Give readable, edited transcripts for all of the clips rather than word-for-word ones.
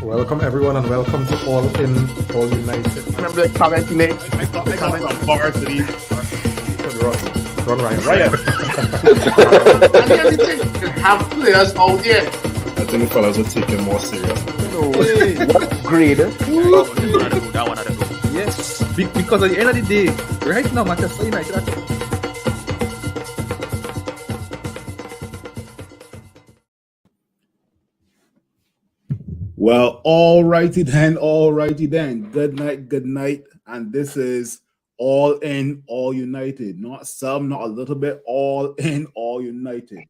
Welcome everyone and welcome to All In, All United. Remember the comment he made? I got some bars to these. Run Ryan. Ryan. And the other thing, you have players out there. I think the fellas will take it more serious. No way. What grade? That one had to go. Yes, because at the end of the day, right now, Manchester United are Well, all righty then. Good night. And this is All In, All United. Not some, not a little bit. All In, All United.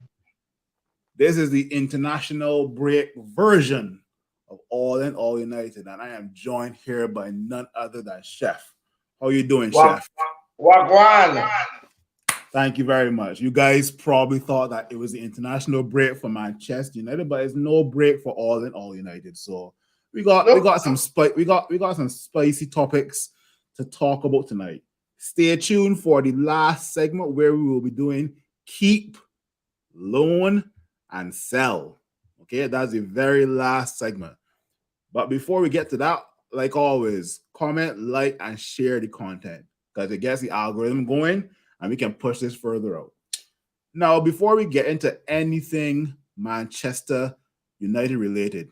This is the international break version of All In, All United. And I am joined here by none other than Chef. How you doing, Chef? Wagwan. Thank you very much. You guys probably thought that it was the international break for Manchester United, but it's no break for All In, All United. So we got some spicy topics to talk about tonight. Stay tuned for the last segment where we will be doing keep, loan, and sell. Okay, that's the very last segment. But before we get to that, like always, comment, like, and share the content because it gets the algorithm going and we can push this further out. Now, before we get into anything Manchester United related,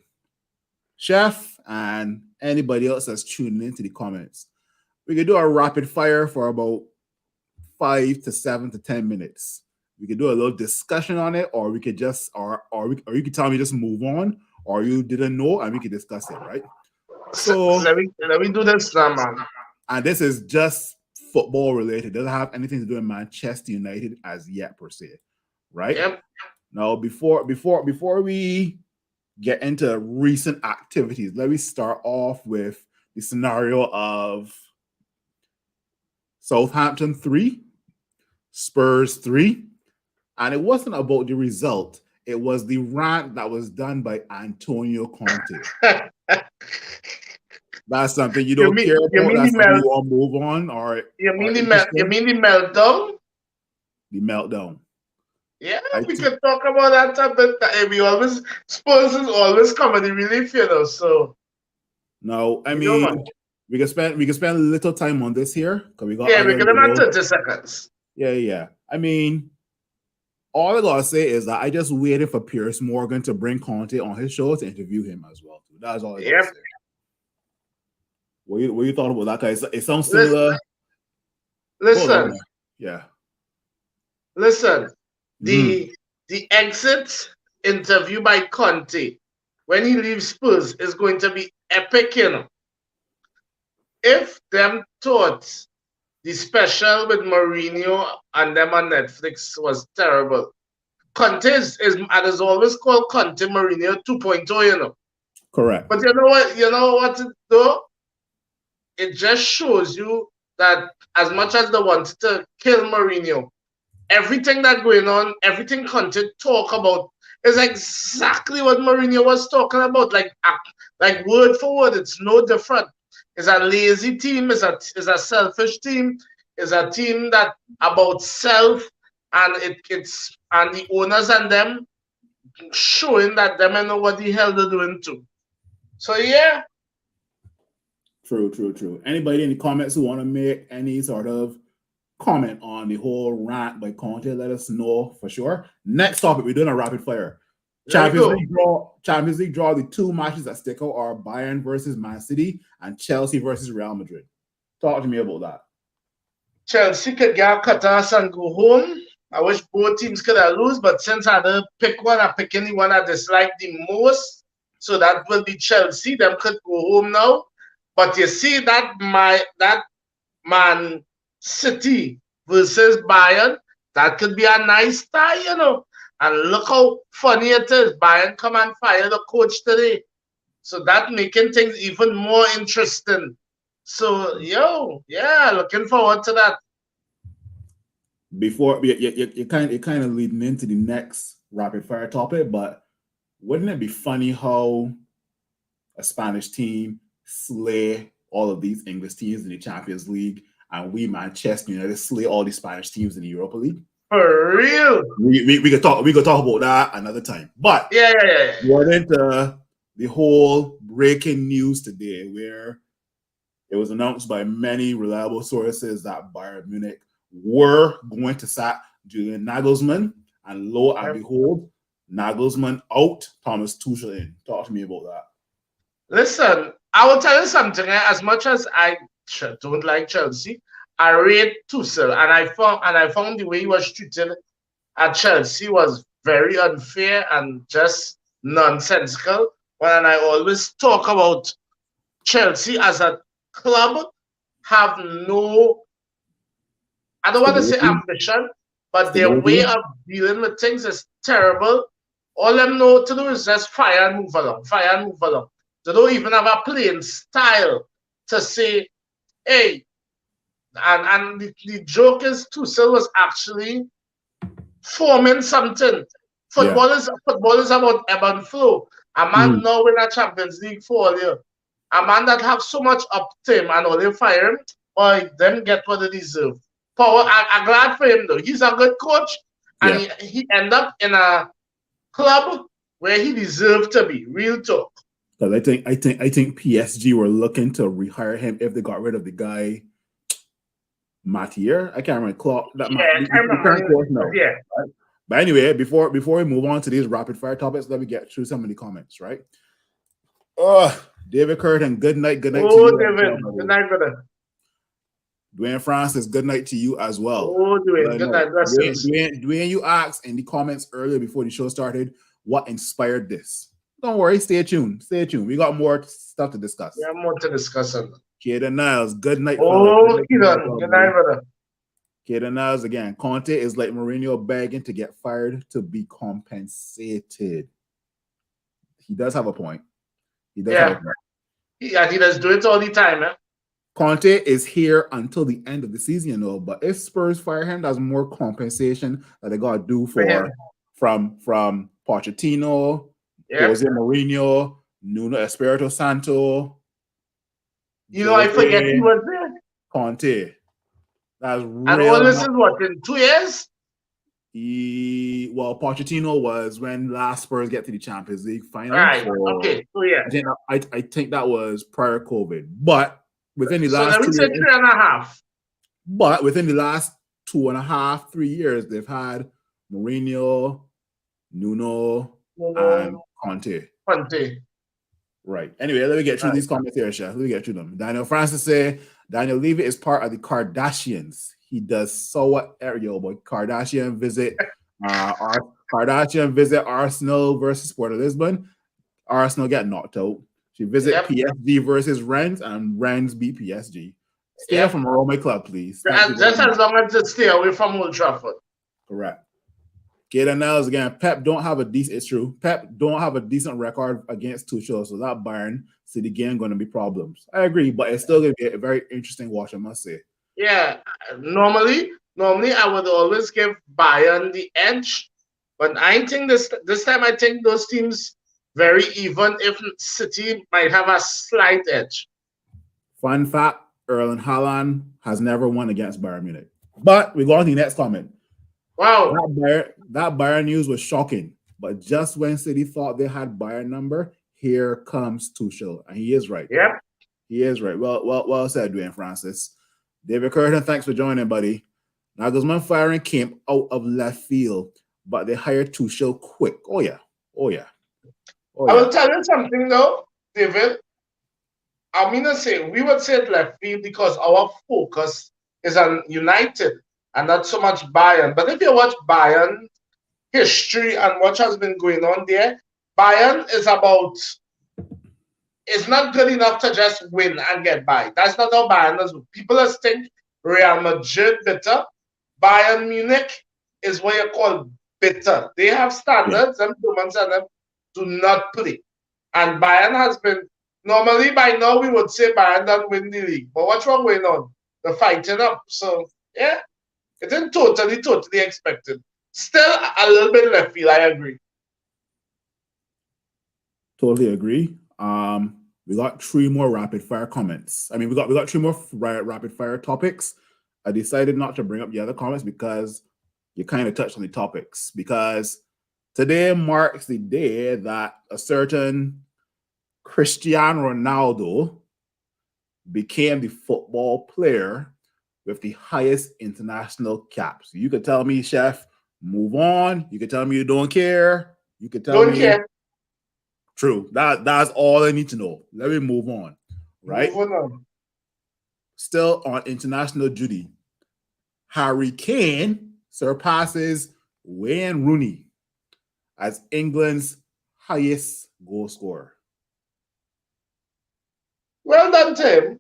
Chef and anybody else that's tuning into the comments, we could do a rapid fire for about 5 to 7 to 10 minutes. We could do a little discussion on it, or we could just, or you could tell me just move on, or you didn't know, and we could discuss it, right? So let me do this now, man. And this is just football related. It doesn't have anything to do with Manchester United as yet per se, right? Yep. Now, before we get into recent activities, let me start off with the scenario of Southampton 3, Spurs 3, and it wasn't about the result. It was the rant that was done by Antonio Conte. That's something you don't care about. That's something you want to move on, or you mean the meltdown? The meltdown. Yeah, we can talk about that topic. We always Spurs is always comedy relief, you know. So no, I mean we can spend a little time on this here because we got we're gonna have 30 seconds. Yeah. I mean, all I gotta say is that I just waited for Piers Morgan to bring Conte on his show to interview him as well. That's all I gotta say. What you thought about that guy? It sounds similar. Listen. Yeah. Listen. The exit interview by Conte when he leaves Spurs is going to be epic, you know. If them thought the special with Mourinho and them on Netflix was terrible, Conte is always called Conte Mourinho 2.0, you know. Correct. But you know what though? It just shows you that as much as they wanted to kill Mourinho, everything that going on, everything Conte talk about is exactly what Mourinho was talking about, like word for word. It's no different. It's a lazy team. It's a selfish team. It's a team that about self, and it's and the owners and them showing that them and know what the hell they're doing too. So yeah. True. Anybody in the comments who want to make any sort of comment on the whole rant by Conte, let us know for sure. Next topic, we're doing a rapid fire. Champions League draw. The two matches that stick out are Bayern versus Man City and Chelsea versus Real Madrid. Talk to me about that. Chelsea could get Qatar and go home. I wish both teams could have lose, but since I didn't pick one, I pick any one I dislike the most. So that will be Chelsea. Them could go home now. But you see that Man City versus Bayern, that could be a nice tie, you know. And look how funny it is. Bayern come and fire the coach today. So that making things even more interesting. So, looking forward to that. Before you kind of leading into the next rapid fire topic, but wouldn't it be funny how a Spanish team slay all of these English teams in the Champions League, and we Manchester United slay all the Spanish teams in the Europa League? For real? We could talk about that another time. But yeah. What into the whole breaking news today, where it was announced by many reliable sources that Bayern Munich were going to sack Julian Nagelsmann, and lo and behold, Nagelsmann out, Thomas Tuchel in. Talk to me about that. Listen, I will tell you something. As much as I don't like Chelsea, I rate Tuchel, and I found the way he was treated at Chelsea was very unfair and just nonsensical. And I always talk about Chelsea as a club have no, I don't want to say ambition, but their way of dealing with things is terrible. All them know to do is just fire and move along, fire and move along. They don't even have a playing style to say, hey, and the joke is Tuchel was actually forming something. Football is about ebb and flow. A man now win a Champions League for all year. A man that have so much up to him and all they fire him, or them get what they deserve. Power, I'm glad for him though. He's a good coach, and he end up in a club where he deserved to be. Real talk. Because I think PSG were looking to rehire him if they got rid of the guy Mathieu. I can't remember Clark. Yeah. Right? But anyway, before we move on to these rapid fire topics, let me get through some of the comments, right? David Curtin, good night to you. David, good night, brother. Dwayne Francis, good night to you as well. Dwayne, good night. Dwayne, you asked in the comments earlier before the show started what inspired this. Don't worry, stay tuned. We got more stuff to discuss. We have more to discuss. Kaden Niles, good night. Good night, brother. Kaden Niles again. Conte is like Mourinho begging to get fired to be compensated. He does have a point. He does he does do it all the time, eh? Conte is here until the end of the season, though. But if Spurs fire him, that's more compensation that they gotta do from Pochettino, Jose Mourinho, Nuno Espirito Santo. I forget he was there. Conte. That's and all this is what, in 2 years? Pochettino was when last Spurs get to the Champions League final. Right. So okay. So yeah. I think that was prior COVID. But within the last 2 years, 3.5. But within the last 2.5, 3 years, they've had Mourinho, Nuno, and Conte. Right. Anyway, let me get through these comments here, Chef. Let me get through them. Daniel Francis say Daniel Levy is part of the Kardashians. He does so what Ariel, but Kardashian visit Arsenal versus Port of Lisbon. Arsenal get knocked out. She visit PSG versus Rennes, and Rennes beat PSG. Stay from a Roma club, please. Just as long as it stay away from Old Trafford. Correct. Kaden Niles again. Pep don't have a decent. It's true. Pep don't have a decent record against Tuchel, so that Bayern City game going to be problems. I agree, but it's still going to be a very interesting watch, I must say. Yeah, normally I would always give Bayern the edge, but I think this time I think those teams very even. If City might have a slight edge. Fun fact: Erling Haaland has never won against Bayern Munich. But we go on to the next comment. Wow, that Bayern news was shocking. But just when City thought they had Bayern number, here comes Tuchel, and he is right. Yep, he is right. Well said, Dwayne Francis. David Curtin, thanks for joining, buddy. Nagelsmann firing came out of left field, but they hired Tuchel quick. Oh yeah. I will tell you something though, David. I'm gonna say we would say it left field because our focus is on United and not so much Bayern. But if you watch Bayern history and what has been going on there, Bayern is about. It's not good enough to just win and get by. That's not how Bayern is. People just think Real Madrid bitter. Bayern Munich is what you call bitter. They have standards and humans and them do not play. And Bayern has been, normally by now we would say Bayern doesn't win the league. But what's wrong going on? They're fighting up. So, yeah, it isn't totally expected. Still a little bit left field, I agree. Totally agree. We got 3 more rapid fire comments. I mean, we got 3 more rapid fire topics. I decided not to bring up the other comments because you kind of touched on the topics. Because today marks the day that a certain Cristiano Ronaldo became the football player with the highest international caps. You could tell me, Chef, move on. You could tell me you don't care. You could tell Don't me care. true. That's all I need to know. Let me move on. Right? Moving on. Still on international duty. Harry Kane surpasses Wayne Rooney as England's highest goal scorer. Well done, Tim.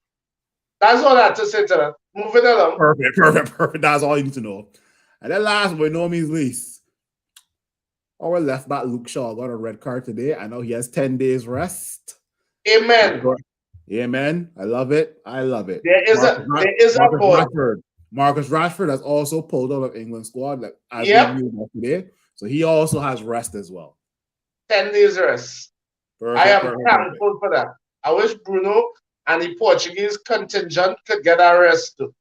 That's all I have to say to that. Moving along. Perfect. That's all you need to know. And then last but no means least, our left back Luke Shaw got a red card today. I know he has 10 days rest. Amen. Amen. I love it. There is a boy. Marcus Rashford has also pulled out of England squad as Yep. we knew today. So he also has rest as well. 10 days rest. I am thankful for that. I wish Bruno and the Portuguese contingent could get a rest too.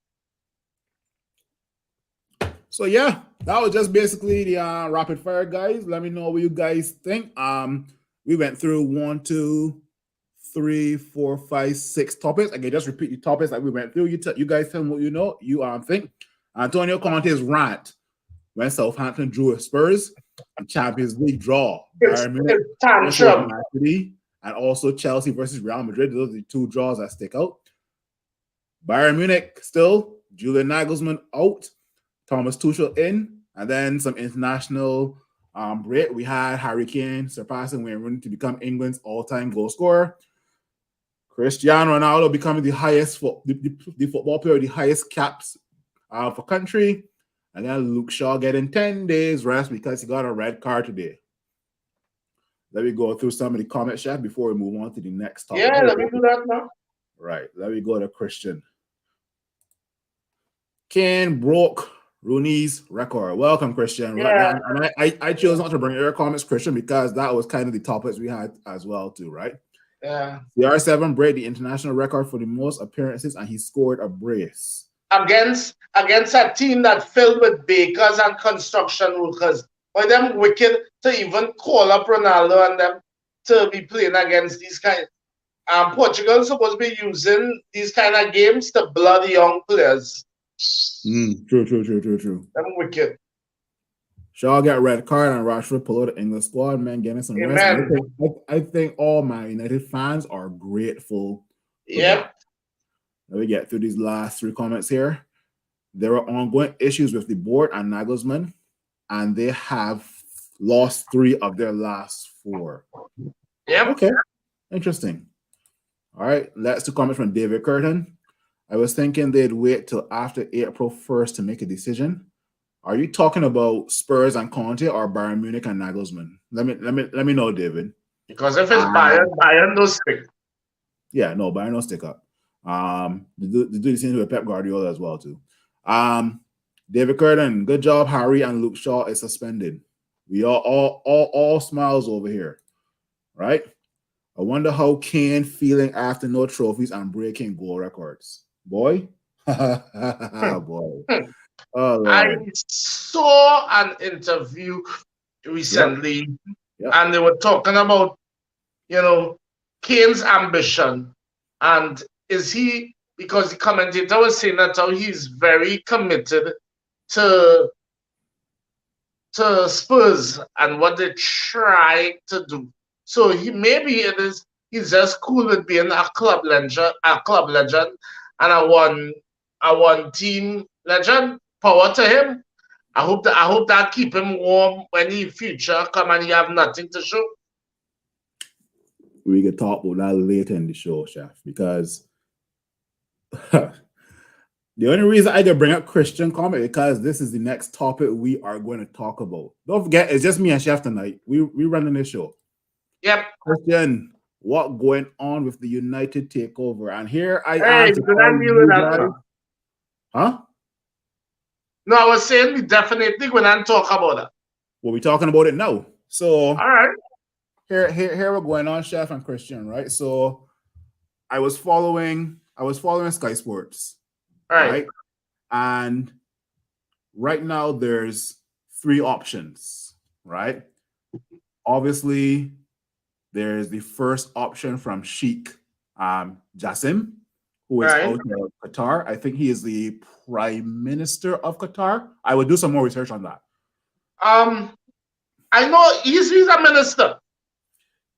So yeah, that was just basically the rapid fire, guys. Let me know what you guys think. We went through 1, 2, 3, 4, 5, 6 topics. I can just repeat the topics that we went through. You guys tell me what you know. You think Antonio Conte's rant when Southampton drew with Spurs, the Champions League draw. Tantrum. And also Chelsea versus Real Madrid. Those are the 2 draws that stick out. Bayern Munich still, Julian Nagelsmann out, Thomas Tuchel in, and then some international break. We had Harry Kane surpassing Wayne Rooney to become England's all-time goal scorer. Cristiano Ronaldo becoming the highest the football player with the highest caps for country. And then Luke Shaw getting 10 days rest because he got a red card today. Let me go through some of the comments, Chef, before we move on to the next topic. Yeah, let me do that now. Right. Let me go to Christian. Kane broke Rooney's record. Welcome, Christian. Yeah. Right. And I chose not to bring your comments, Christian, because that was kind of the topics we had as well, too, right? Yeah. CR7 break the international record for the most appearances, and he scored a brace. Against a team that filled with bakers and construction workers. Why them wicked to even call up Ronaldo and them to be playing against these kind. Portugal supposed to be using these kind of games to blood young players. True. Them wicked. Shaw got red card and Rashford pulled out the English squad, man, getting some rest. I think all Man United fans are grateful. Yep. Let me get through these last 3 comments here. There are ongoing issues with the board and Nagelsmann, and they have lost 3 of their last 4. Yep. Okay. Interesting. All right. Let's do comments from David Curtin. I was thinking they'd wait till after April 1st to make a decision. Are you talking about Spurs and Conte or Bayern Munich and Nagelsmann? Let me know, David. Because if it's Bayern no stick. Yeah, no, Bayern no stick up. They do the same with Pep Guardiola as well, too. David Curtin, good job. Harry and Luke Shaw is suspended. We are all smiles over here, right? I wonder how Kane feeling after no trophies and breaking goal records. Boy. Boy. Oh, I saw an interview recently, Yep. and they were talking about, Kane's ambition. And is he, because the commentator was saying that how he's very committed to Spurs and what they try to do. So he's just cool with being a club legend and a one team legend. Power to him. I hope that keep him warm when he future come and he have nothing to show. We can talk about that later in the show, Chef, because the only reason I can bring up Christian comment because this is the next topic we are going to talk about. Don't forget, it's just me and Chef tonight. We running this show. Yep. Christian, what going on with the United takeover? And here I am to tell you guys. Huh? No, I was saying we definitely going to talk about that. Well, we're talking about it now. So all right. Here we're going on, Chef and Christian, right? So I was following Sky Sports. Right? And right now there's 3 options, right? Obviously, There's the first option from Sheikh Jassim, who is Right. out of Qatar. I think he is the Prime Minister of Qatar. I would do some more research on that. I know he's a minister.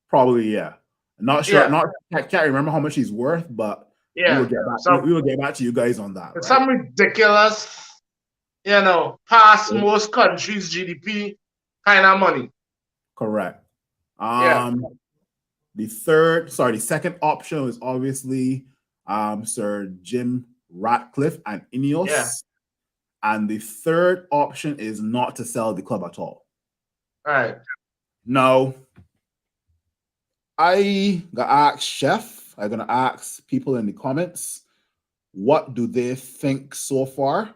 Probably, yeah. Not sure. Yeah. I can't remember how much he's worth, but Yeah. we will get back to you guys on that. Right? Some ridiculous, past most countries' GDP kind of money. Correct. Yeah. The second option is obviously Sir Jim Ratcliffe and Ineos. Yeah. And the third option is not to sell the club at all. Right. Now, I gonna ask Chef, I'm gonna ask people in the comments, what do they think so far?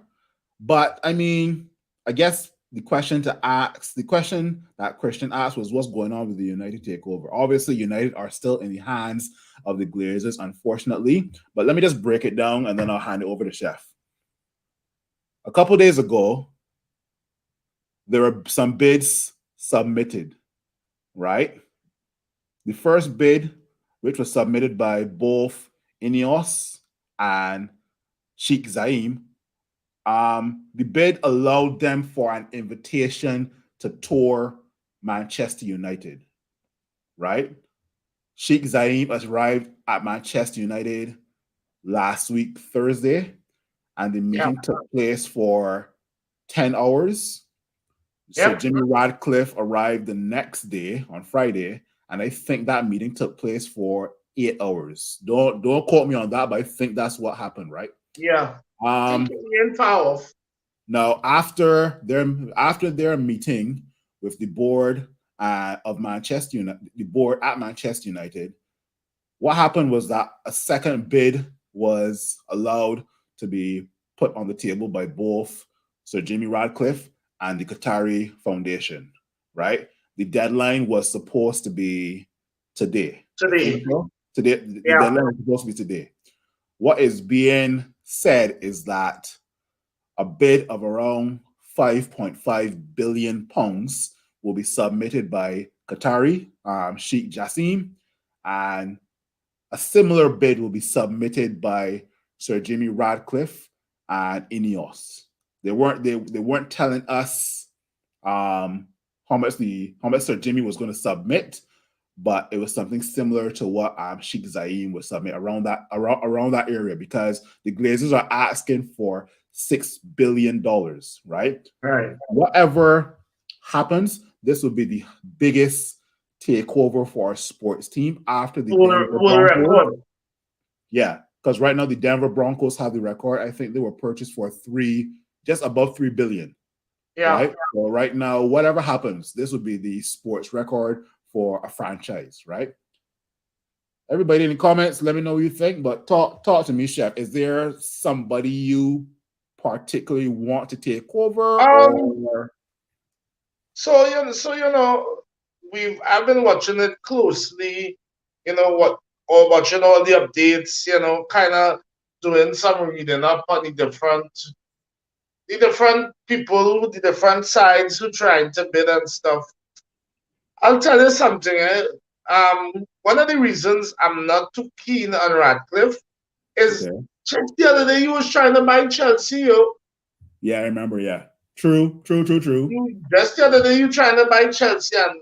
But I mean, I guess the question that Christian asked was what's going on with the United takeover. Obviously, United are still in the hands of the Glazers, unfortunately. But let me just break it down and then I'll hand it over to Chef. A couple days ago, there were some bids submitted, right? The first bid, which was submitted by both Ineos and Sheikh Zaim, the bid allowed them for an invitation to tour Manchester United, right? Sheikh Zaim arrived at Manchester United last week, Thursday, and the meeting took place for 10 hours. So Jimmy Radcliffe arrived the next day on Friday, and I think that meeting took place for 8 hours. Don't quote me on that, but I think that's what happened, right? Yeah. Now, after their meeting with the board of Manchester United, the board at Manchester United, what happened was that a second bid was allowed to be put on the table by both Sir Jimmy Radcliffe and the Qatari Foundation, right? The deadline was supposed to be today. The deadline was supposed to be today. What is being said is that a bid of around £5.5 billion will be submitted by Qatari, Sheikh Jassim, and a similar bid will be submitted by Sir Jimmy Radcliffe and Ineos. They weren't telling us how much Sir Jimmy was going to submit, but it was something similar to what Sheikh Zaim would submit around that area, because the Glazers are asking for $6 billion, right? Right. Whatever happens, this will be the biggest takeover for our sports team after the Denver Broncos. Yeah, because right now the Denver Broncos have the record. I think they were purchased for just above $3 billion. Yeah. Right? So right now, whatever happens, this would be the sports record for a franchise, right? Everybody in the comments, let me know what you think. But talk to me, Chef. Is there somebody you particularly want to take over? I've been watching it closely. Watching all the updates. Kind of doing some reading up on the different people, the different sides who trying to bid and stuff. I'll tell you something. One of the reasons I'm not too keen on Radcliffe is just the other day he was trying to buy Chelsea. Yeah, I remember. Yeah, true. Just the other day you trying to buy Chelsea, and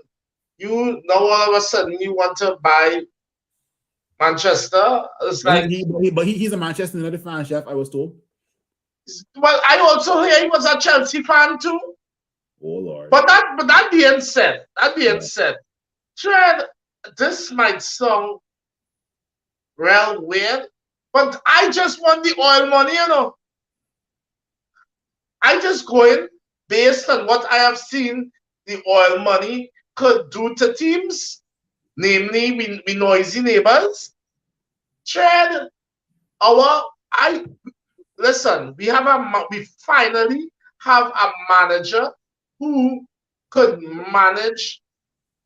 you now all of a sudden you want to buy Manchester. It's he's a Manchester United fan, Chef. I was told. Well, I also hear he was a Chelsea fan too. Oh Lord! But that being said, Tread, this might sound real weird, but I just want the oil money, I just going based on what I have seen the oil money could do to teams, namely we noisy neighbors. Tread, listen, we finally have a manager who could manage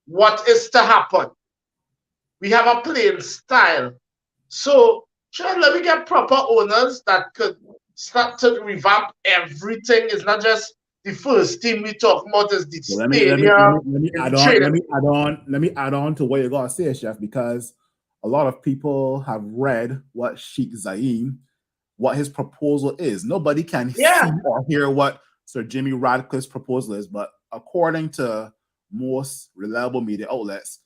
what is to happen. We have a playing style. So, let me get proper owners that could start to revamp everything. It's not just the first team we talk about is the Well, stadium. let me the add on. training. Let me add on to what you gotta say, Chef, because a lot of people have read what Sheikh Zayed, what his proposal is. Nobody can Yeah. see or hear what Sir Jimmy Radcliffe's proposal is, but according to most reliable media outlets,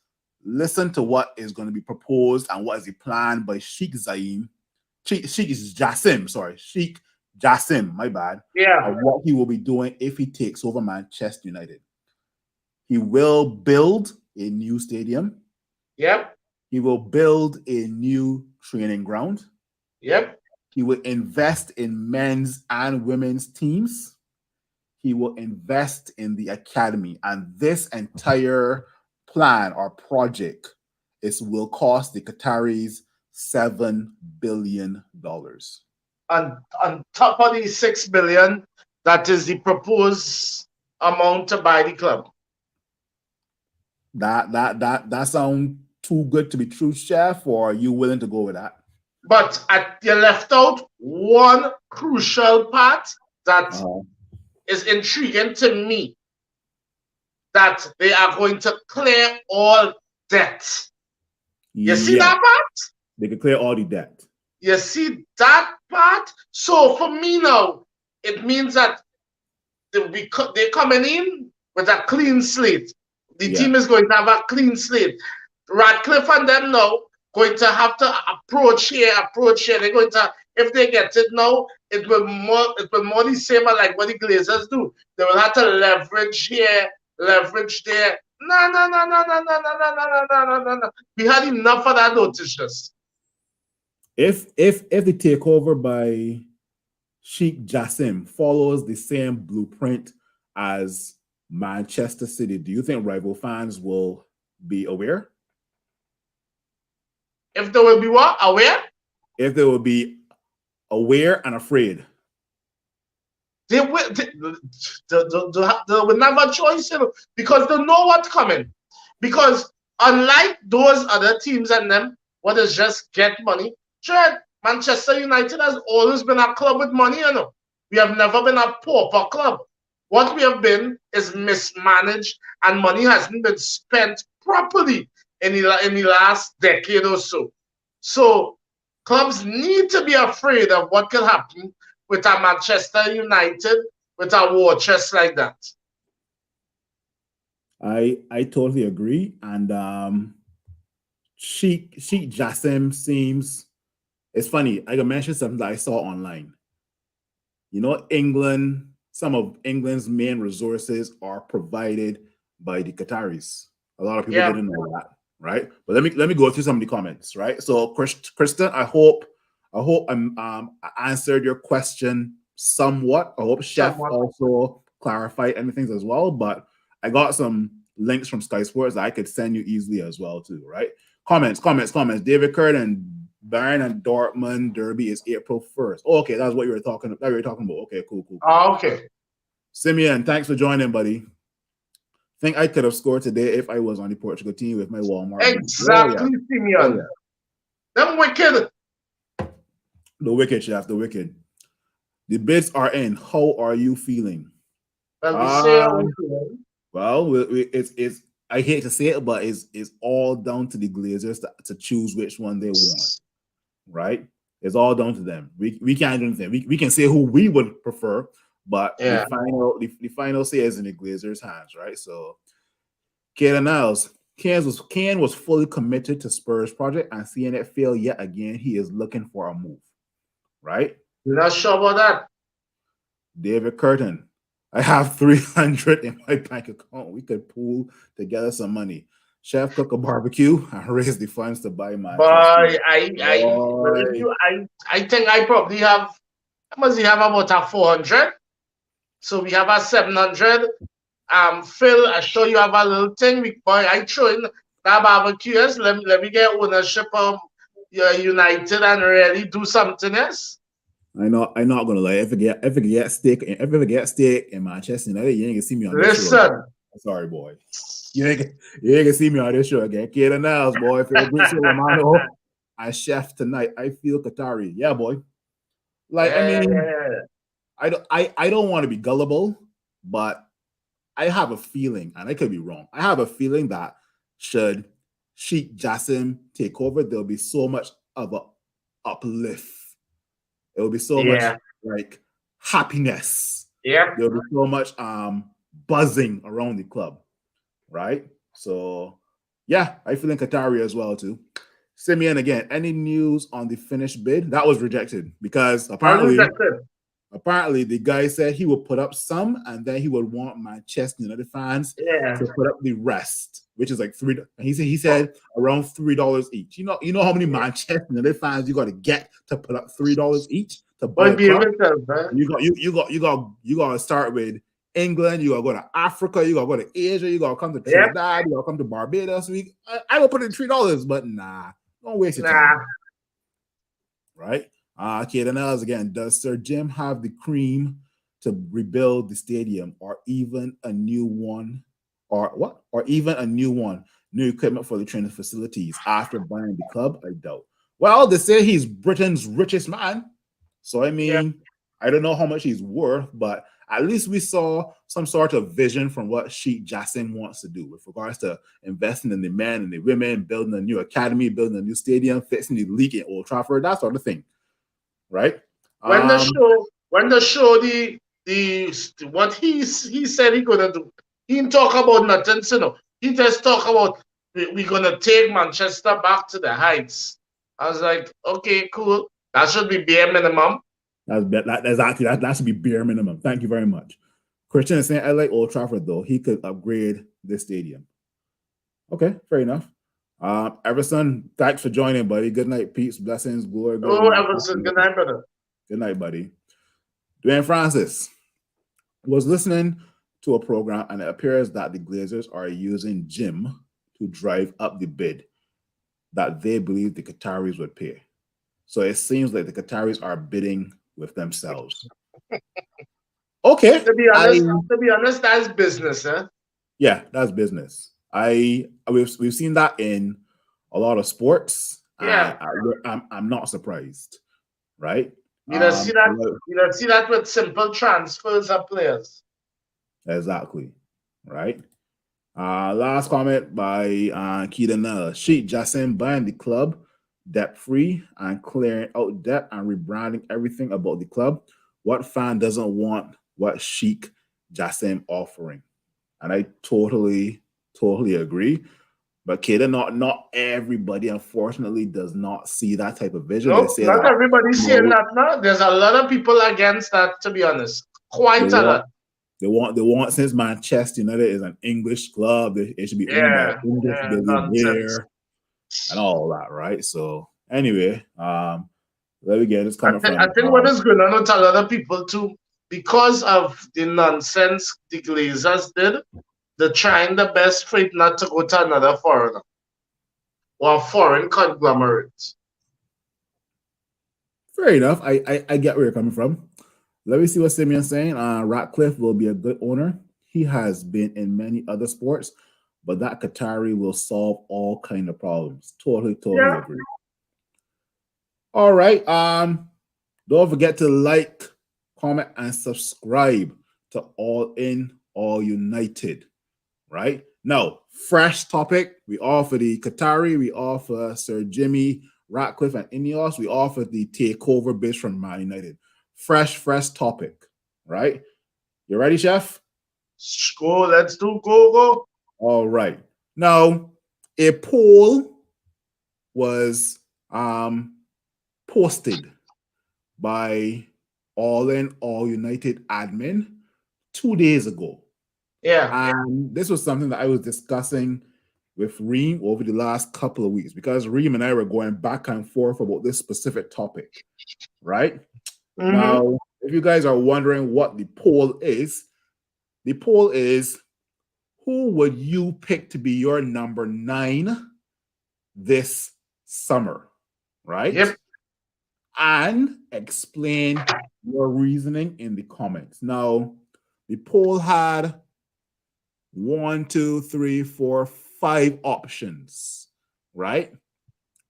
listen to what is going to be proposed and what is the plan by Sheikh Zayed. Sheikh Jassim, my bad. Yeah. Of what he will be doing if he takes over Manchester United. He will build a new stadium. Yep. He will build a new training ground. Yep. He will invest in men's and women's teams. He will invest in the academy. And this entire plan or project will cost the Qataris $7 billion. On top of the 6 billion, that is the proposed amount to buy the club. That sounds too good to be true, Chef, or are you willing to go with that? But you left out one crucial part that is intriguing to me. That they are going to clear all debt. You see that part? They can clear all the debt. You see that part? So for me now, it means that they're coming in with a clean slate. The team is going to have a clean slate. Radcliffe and them now going to have to approach here. They're going to, if they get it now, it will more the same like what the Glazers do. They will have to leverage here, leverage there. No. We had enough of that notice. If the takeover by Sheikh Jassim follows the same blueprint as Manchester City, do you think rival fans will be aware? If they will be what? Aware? If they will be aware and afraid. They will never have a choice, because they know what's coming. Because unlike those other teams and them, what is just get money, Manchester United has always been a club with money, We have never been a pauper club. What we have been is mismanaged, and money hasn't been spent properly in the last decade or so. So clubs need to be afraid of what could happen with a Manchester United, with a war chest like that. I totally agree. And Sheikh Jassim seems, it's funny, I can mention something that I saw online. England, some of England's main resources are provided by the Qataris. A lot of people didn't know that, right? But let me go through some of the comments, right? So, Kristen, I hope I answered your question somewhat. I hope Chef also clarified anything as well. But I got some links from Sky Sports that I could send you easily as well too, right? Comments. David Curtin, Bayern and Dortmund derby is April 1st. Oh, okay, that's what you were talking about. Okay, cool. Oh, okay. Simeon, thanks for joining, buddy. Think I could have scored today if I was on the Portugal team with my Walmart. Exactly, Simeon. Them wicked. The wicked, Chef, the wicked. The bids are in. How are you feeling? Well, it's I hate to say it, but it's all down to the Glazers to choose which one they want, right? It's all down to them. We can't do anything. We can say who we would prefer, but the final say is in the Glazers' hands, right? So, Kaden Niles, Ken was fully committed to Spurs project, and seeing it fail yet again, he is looking for a move, right? You're not sure about that? David Curtin, I have 300 in my bank account. We could pool together some money. Chef, cook a barbecue and raise the funds to buy my. But I think I probably have. I must have about a 400. So we have a 700. Phil, I show you have a little thing. I throw in that barbecue. Yes, let me get ownership of United and really do something else. I'm not gonna lie. If I get steak in Manchester United, you ain't gonna see me on this show. Listen, sorry, boy. You ain't gonna see me on this show again. Kaden Niles, boy. If you're a great Romano and Chef tonight, I feel Qatari. Yeah, boy. Like I mean, I don't want to be gullible, but I have a feeling, and I could be wrong. I have a feeling that should Sheikh Jassim take over, there'll be so much of a uplift. It will be so much Yeah. like happiness. Yeah. There'll be so much buzzing around the club, right? So yeah, I feel in Qatari as well too. Simeon, again, any news on the finished bid? That was rejected because apparently the guy said he would put up some and then he would want Manchester United fans Yeah. to put up the rest, which is like $3. He said around $3 each. You know how many Manchester United fans you got to get to put up $3 each to buy a club? You got to start with England. You got to go to Africa. You got to go to Asia. You got to come to Trinidad. You got to come to Barbados. I will put in $3, but nah, don't waste your time. Right? Kaden Ellis again. Does Sir Jim have the cream to rebuild the stadium, or even a new one, or what? Or even a new one, new equipment for the training facilities after buying the club? I doubt. Well, they say he's Britain's richest man, so I mean, I don't know how much he's worth, but at least we saw some sort of vision from what Sheikh Jassim wants to do with regards to investing in the men and the women, building a new academy, building a new stadium, fixing the leak in Old Trafford, that sort of thing. Right? When the show the what he said he gonna do, he didn't talk about nothing, you know. He just talk about we're gonna take Manchester back to the heights. I was like, okay, cool. That should be bare minimum. That should be bare minimum. Thank you very much. Christian is saying I like Old Trafford though. He could upgrade this stadium. Okay, fair enough. Everson, thanks for joining, buddy. Good night, peace, blessings, glory. Everson, good night, brother. Good night, buddy. Dwayne Francis was listening to a program, and it appears that the Glazers are using Jim to drive up the bid that they believe the Qataris would pay. So it seems like the Qataris are bidding with themselves. Okay. To be honest, that's business, eh? Yeah, that's business. We've seen that in a lot of sports. Yeah, I'm not surprised, right? You don't see that with simple transfers of players. Exactly, right? Last comment by Keaton. Sheikh Jassim buying the club debt free and clearing out debt and rebranding everything about the club. What fan doesn't want what Sheikh Jassim offering? And I totally agree. But Kaden, not everybody, unfortunately, does not see that type of vision. No, not everybody's saying that now. There's a lot of people against that, to be honest. Quite a lot. They want since Manchester United is an English club, it should be owned by English billionaire and all that, right? So anyway, let me get this coming from. I think what is going on with a lot of people too, because of the nonsense the Glazers did, they're trying the best for it not to go to another foreigner or foreign conglomerate. Fair enough. I get where you're coming from. Let me see what Simeon's saying. Ratcliffe will be a good owner. He has been in many other sports, but that Qatari will solve all kind of problems. Totally agree. All right. Don't forget to like, comment, and subscribe to All In, All United. Right? Now, fresh topic. We offer the Qatari, we offer Sir Jimmy, Ratcliffe, and Ineos. We offer the takeover bid from Man United. Fresh topic. Right? You ready, Chef? Go, let's do go. All right. Now, a poll was posted by All In, All United admin 2 days ago. Yeah. And this was something that I was discussing with Reem over the last couple of weeks because Reem and I were going back and forth about this specific topic, right? Mm-hmm. Now, if you guys are wondering what the poll is who would you pick to be your number 9 this summer, right? Yep. And explain your reasoning in the comments. Now, the poll had 5 options, right?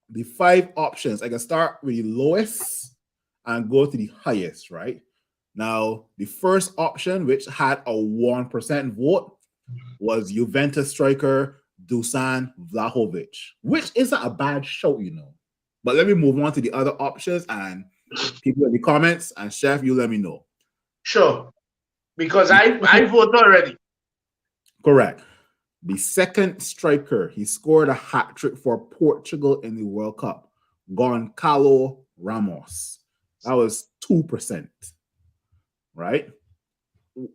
The 5 options, I can start with the lowest and go to the highest, right? Now, the first option, which had a 1% vote, was Juventus striker Dusan Vlahovic, which isn't a bad show, you know. But let me move on to the other options and people in the comments, and Chef, you let me know. Sure. Because I vote already. Correct. The second striker, he scored a hat trick for Portugal in the World Cup. Goncalo Ramos. That was 2%. Right?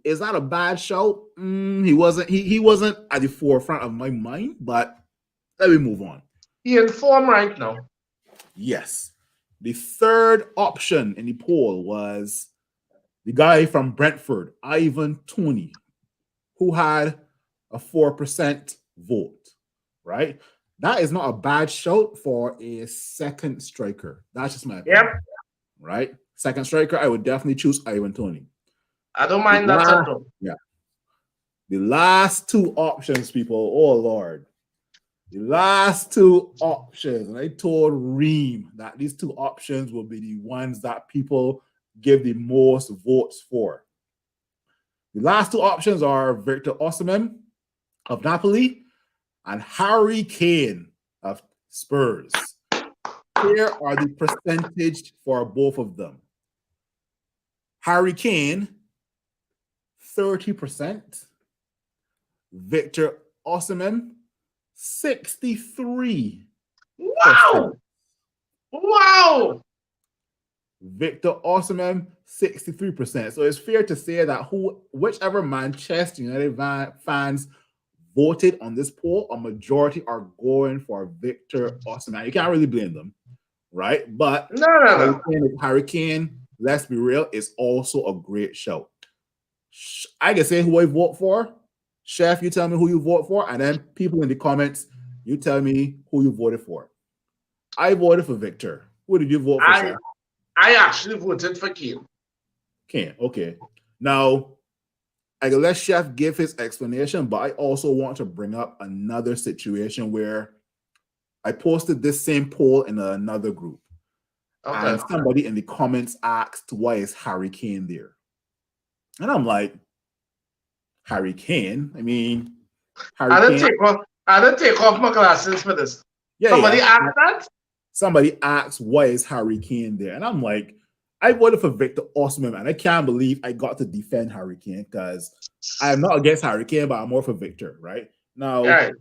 Is that a bad show? He wasn't at the forefront of my mind, but let me move on. He in form right now. Yes. The third option in the poll was the guy from Brentford, Ivan Toney, who had a 4% vote, right? That is not a bad shout for a second striker. That's just my opinion. Yep. Right? Second striker, I would definitely choose Ivan Toney. I don't mind that at all. Yeah. The last two options, people, oh Lord. The last two options, and I told Reem that these two options will be the ones that people give the most votes for. The last two options are Victor Osimhen of Napoli and Harry Kane of Spurs. Here are the percentage for both of them. Harry Kane, 30%. Victor Osimhen, 63%. Wow! Wow! Victor Osimhen, 63%. So it's fair to say that whichever Manchester United fans voted on this poll, a majority are going for Victor Osimhen. You can't really blame them, right? But no. Harry Kane, let's be real, is also a great show. I can say who I vote for. Chef, you tell me who you vote for, and then people in the comments, you tell me who you voted for. I voted for Victor. Who did you vote for, Chef? I actually voted for Kane. Kane, okay. Now, I can let Chef give his explanation, but I also want to bring up another situation where I posted this same poll in another group. Okay. And somebody in the comments asked, why is Harry Kane there? And I'm like, Harry Kane? I mean, I didn't take off my glasses for this. Yeah, somebody asked that? Somebody asked, why is Harry Kane there? And I'm like, I voted for Victor Osimhen, and I can't believe I got to defend Harry Kane because I am not against Harry Kane, but I'm more for Victor, right? Now,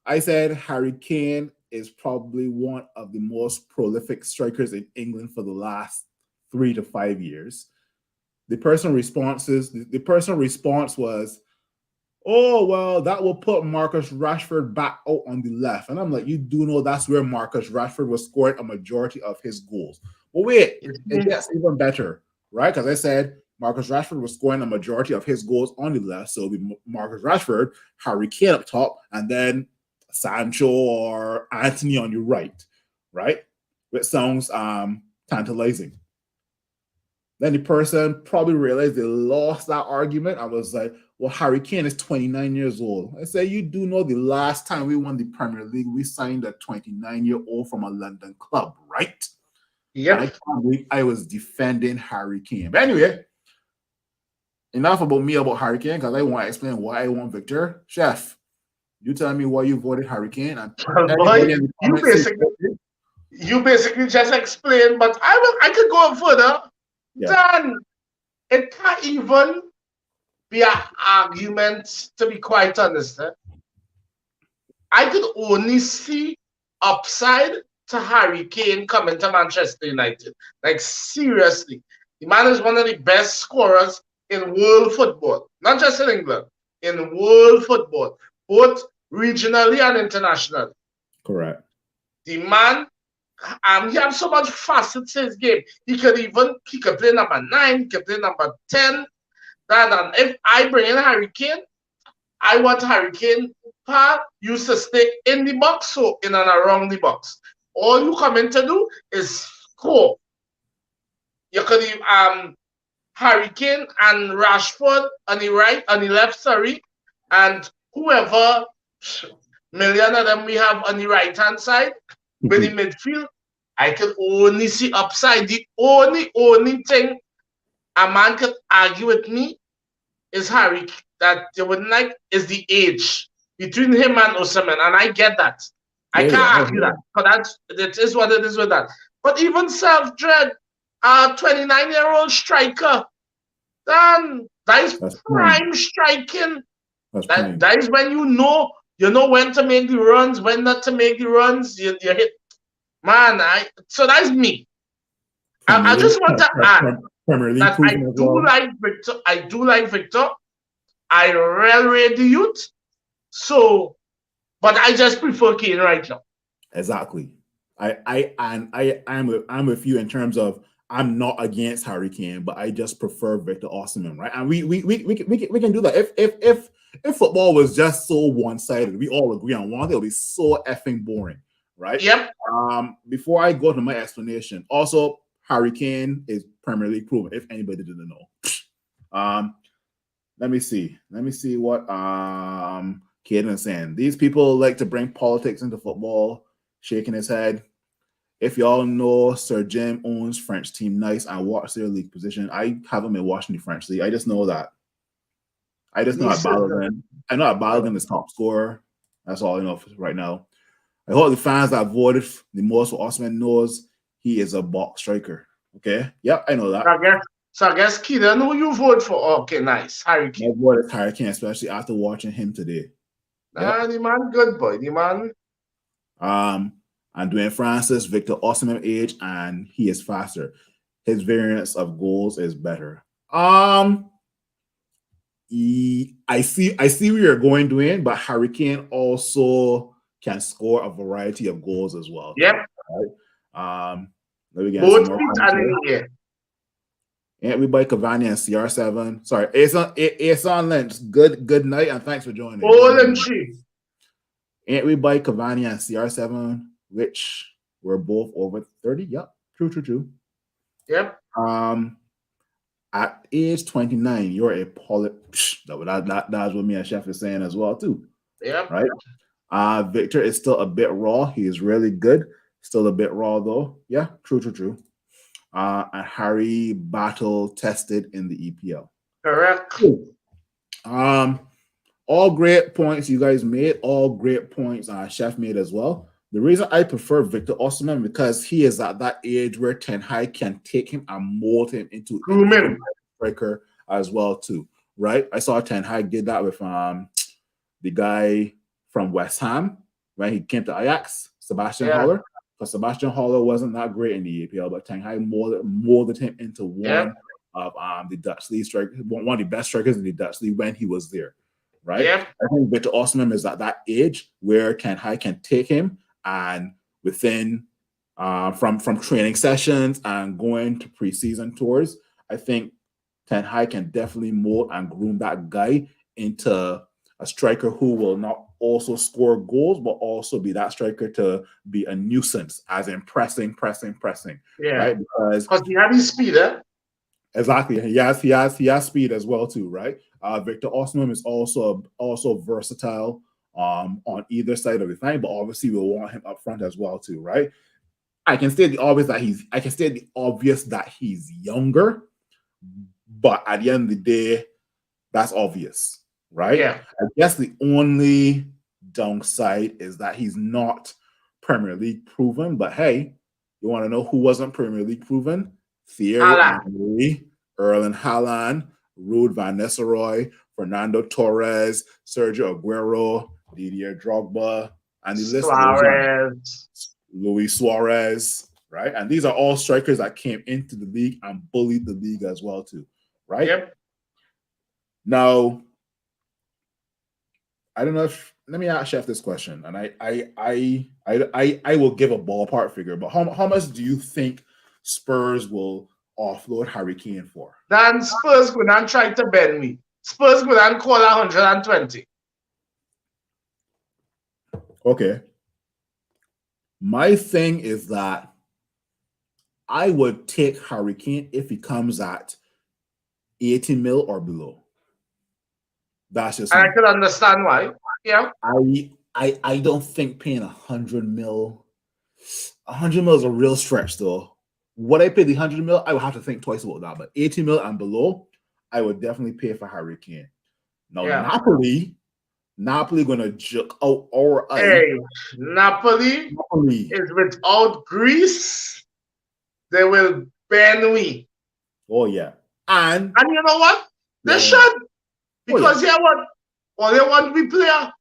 I said Harry Kane is probably one of the most prolific strikers in England for the last 3 to 5 years. The personal response was, oh, well, that will put Marcus Rashford back out on the left. And I'm like, you do know that's where Marcus Rashford was scoring a majority of his goals. But wait, it gets even better, right? Because I said Marcus Rashford was scoring a majority of his goals on the left. So it'll be Marcus Rashford, Harry Kane up top, and then Sancho or Anthony on your right? Which sounds tantalizing. Then the person probably realized they lost that argument. I was like, well, Harry Kane is 29 years old. I said, you do know the last time we won the Premier League, we signed a 29-year-old from a London club, right? Yeah. I can't believe I was defending Harry Kane. But anyway, enough about me about Harry Kane, because I want to explain why I want Victor. Chef, you tell me why you voted Harry Kane. And you basically just explained, but I could go further. Yeah. Then it can't even be an argument, to be quite honest. I could only see upside to Harry Kane coming to Manchester United. Like, seriously. The man is one of the best scorers in world football. Not just in England. In world football. Both regionally and internationally. Correct. The man, he has so much facets to his game. He could play number 9, he could play number 10. And if I bring in Harry Kane, I want Harry Kane used to stay in the box, so in and around the box. All you come in to do is score. You could Harry Kane and Rashford on the right, on the left, and whoever million of them we have on the right hand side. With the midfield, I can only see upside. The only thing a man could argue with me is Harry that they wouldn't like is the age between him and Osimhen, and I get that. I Yeah, can't yeah. argue that, but it is what it is with that. But even Self-Dread, a 29-year-old striker, then that is That's prime striking. That's prime. That is when you know when to make the runs, when not to make the runs. You hit, man. So that's me. I just want to add Premier League that I do like Victor. I do like Victor. I really rate the youth. So, but I just prefer Kane right now. Exactly. I'm with you in terms of I'm not against Harry Kane, but I just prefer Victor Osimhen, right? And we can do that. If football was just so one-sided, we all agree on one, it'll be so effing boring, right? Yep. Before I go to my explanation, also Harry Kane is Premier League proven, if anybody didn't know. Let me see what Caden is saying. These people like to bring politics into football, shaking his head. If y'all know Sir Jim owns French team Nice and watch their league position, I haven't been watching the French league. I just know that. I just know that Balogun. I know that Balogun is top scorer. That's all I know right now. I hope the fans that voted the most for Osimhen knows he is a box striker. Okay? Yep, I know that. So I guess Keelan, who you vote for? Okay, nice. Harry Kane. I voted Harry Kane, especially after watching him today. Yep. The man good boy. The man. And Dwayne Francis, Victor Osimhen age, and he is faster. His variance of goals is better. I see where you're going, Dwayne, but Harry Kane also can score a variety of goals as well. Yep. Right? Let me get both feet and in the air. And we by Cavani and CR7. Sorry, Ason Lynch. Good night and thanks for joining. OMG. And we by Cavani and CR7, which were both over 30. Yep, true. Yep. At age 29, you're a that's what me and Chef is saying as well too. Yep. Right. Victor is still a bit raw. He is really good. Still a bit raw though. Yeah, true. And Harry battle tested in the EPL. Correct. All great points you guys made. All great points Chef made as well. The reason I prefer Victor Osimhen because he is at that age where Ten Hag can take him and mold him into a striker as well too. Right? I saw Ten Hag did that with the guy from West Ham when he came to Ajax, Sebastian Haller. Because Sebastian Haller wasn't that great in the EPL, but Ten Hag molded him into one of the Dutch league strikers, one of the best strikers in the Dutch league when he was there. Right? Yep. I think Victor Osimhen is at that age where Ten Hag can take him and within from training sessions and going to preseason tours, I think Ten Hag can definitely mold and groom that guy into a striker who will not also score goals, but also be that striker to be a nuisance, as in pressing. Yeah. Right? Because he has his speed, Exactly. He has speed as well too, right? Victor Osimhen is also versatile on either side of the thing, but obviously we'll want him up front as well too, right? I can state the obvious that he's younger, but at the end of the day, that's obvious, right? Yeah. I guess the only downside is that he's not Premier League proven, but hey, you want to know who wasn't Premier League proven? Thierry Henry, Erling Haaland, Ruud van Nistelrooy, Fernando Torres, Sergio Aguero, Didier Drogba, and the list goes on. Luis Suarez, right? And these are all strikers that came into the league and bullied the league as well too, right? Yep. Now, I don't know if let me ask Chef this question, and I will give a ballpark figure, but how much do you think Spurs will offload Harry Kane for? Then Spurs go and try to bend me. Spurs go and call 120. Okay. My thing is that I would take Harry Kane if he comes at 80 mil or below. That's just and I can understand why. Yeah. I don't think paying 100 mil. 100 mil is a real stretch though. Would I pay the 100 mil? I would have to think twice about that. But 80 mil and below, I would definitely pay for Harry Kane. Now, Yeah. Napoli gonna juke out our eye. Hey, Napoli is without Greece. They will ban we. Oh yeah. And you know what? They Yeah. should. Because yeah. you know what? All they want to be player.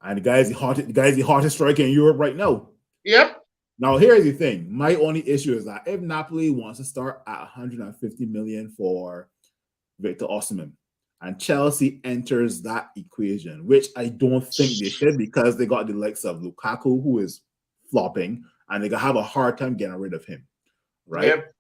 And the guy's the hottest striker in Europe right now. Yep. Now, here's the thing. My only issue is that if Napoli wants to start at 150 million for Victor Osimhen, and Chelsea enters that equation, which I don't think they should, because they got the likes of Lukaku, who is flopping, and they gonna have a hard time getting rid of him, right? Yep.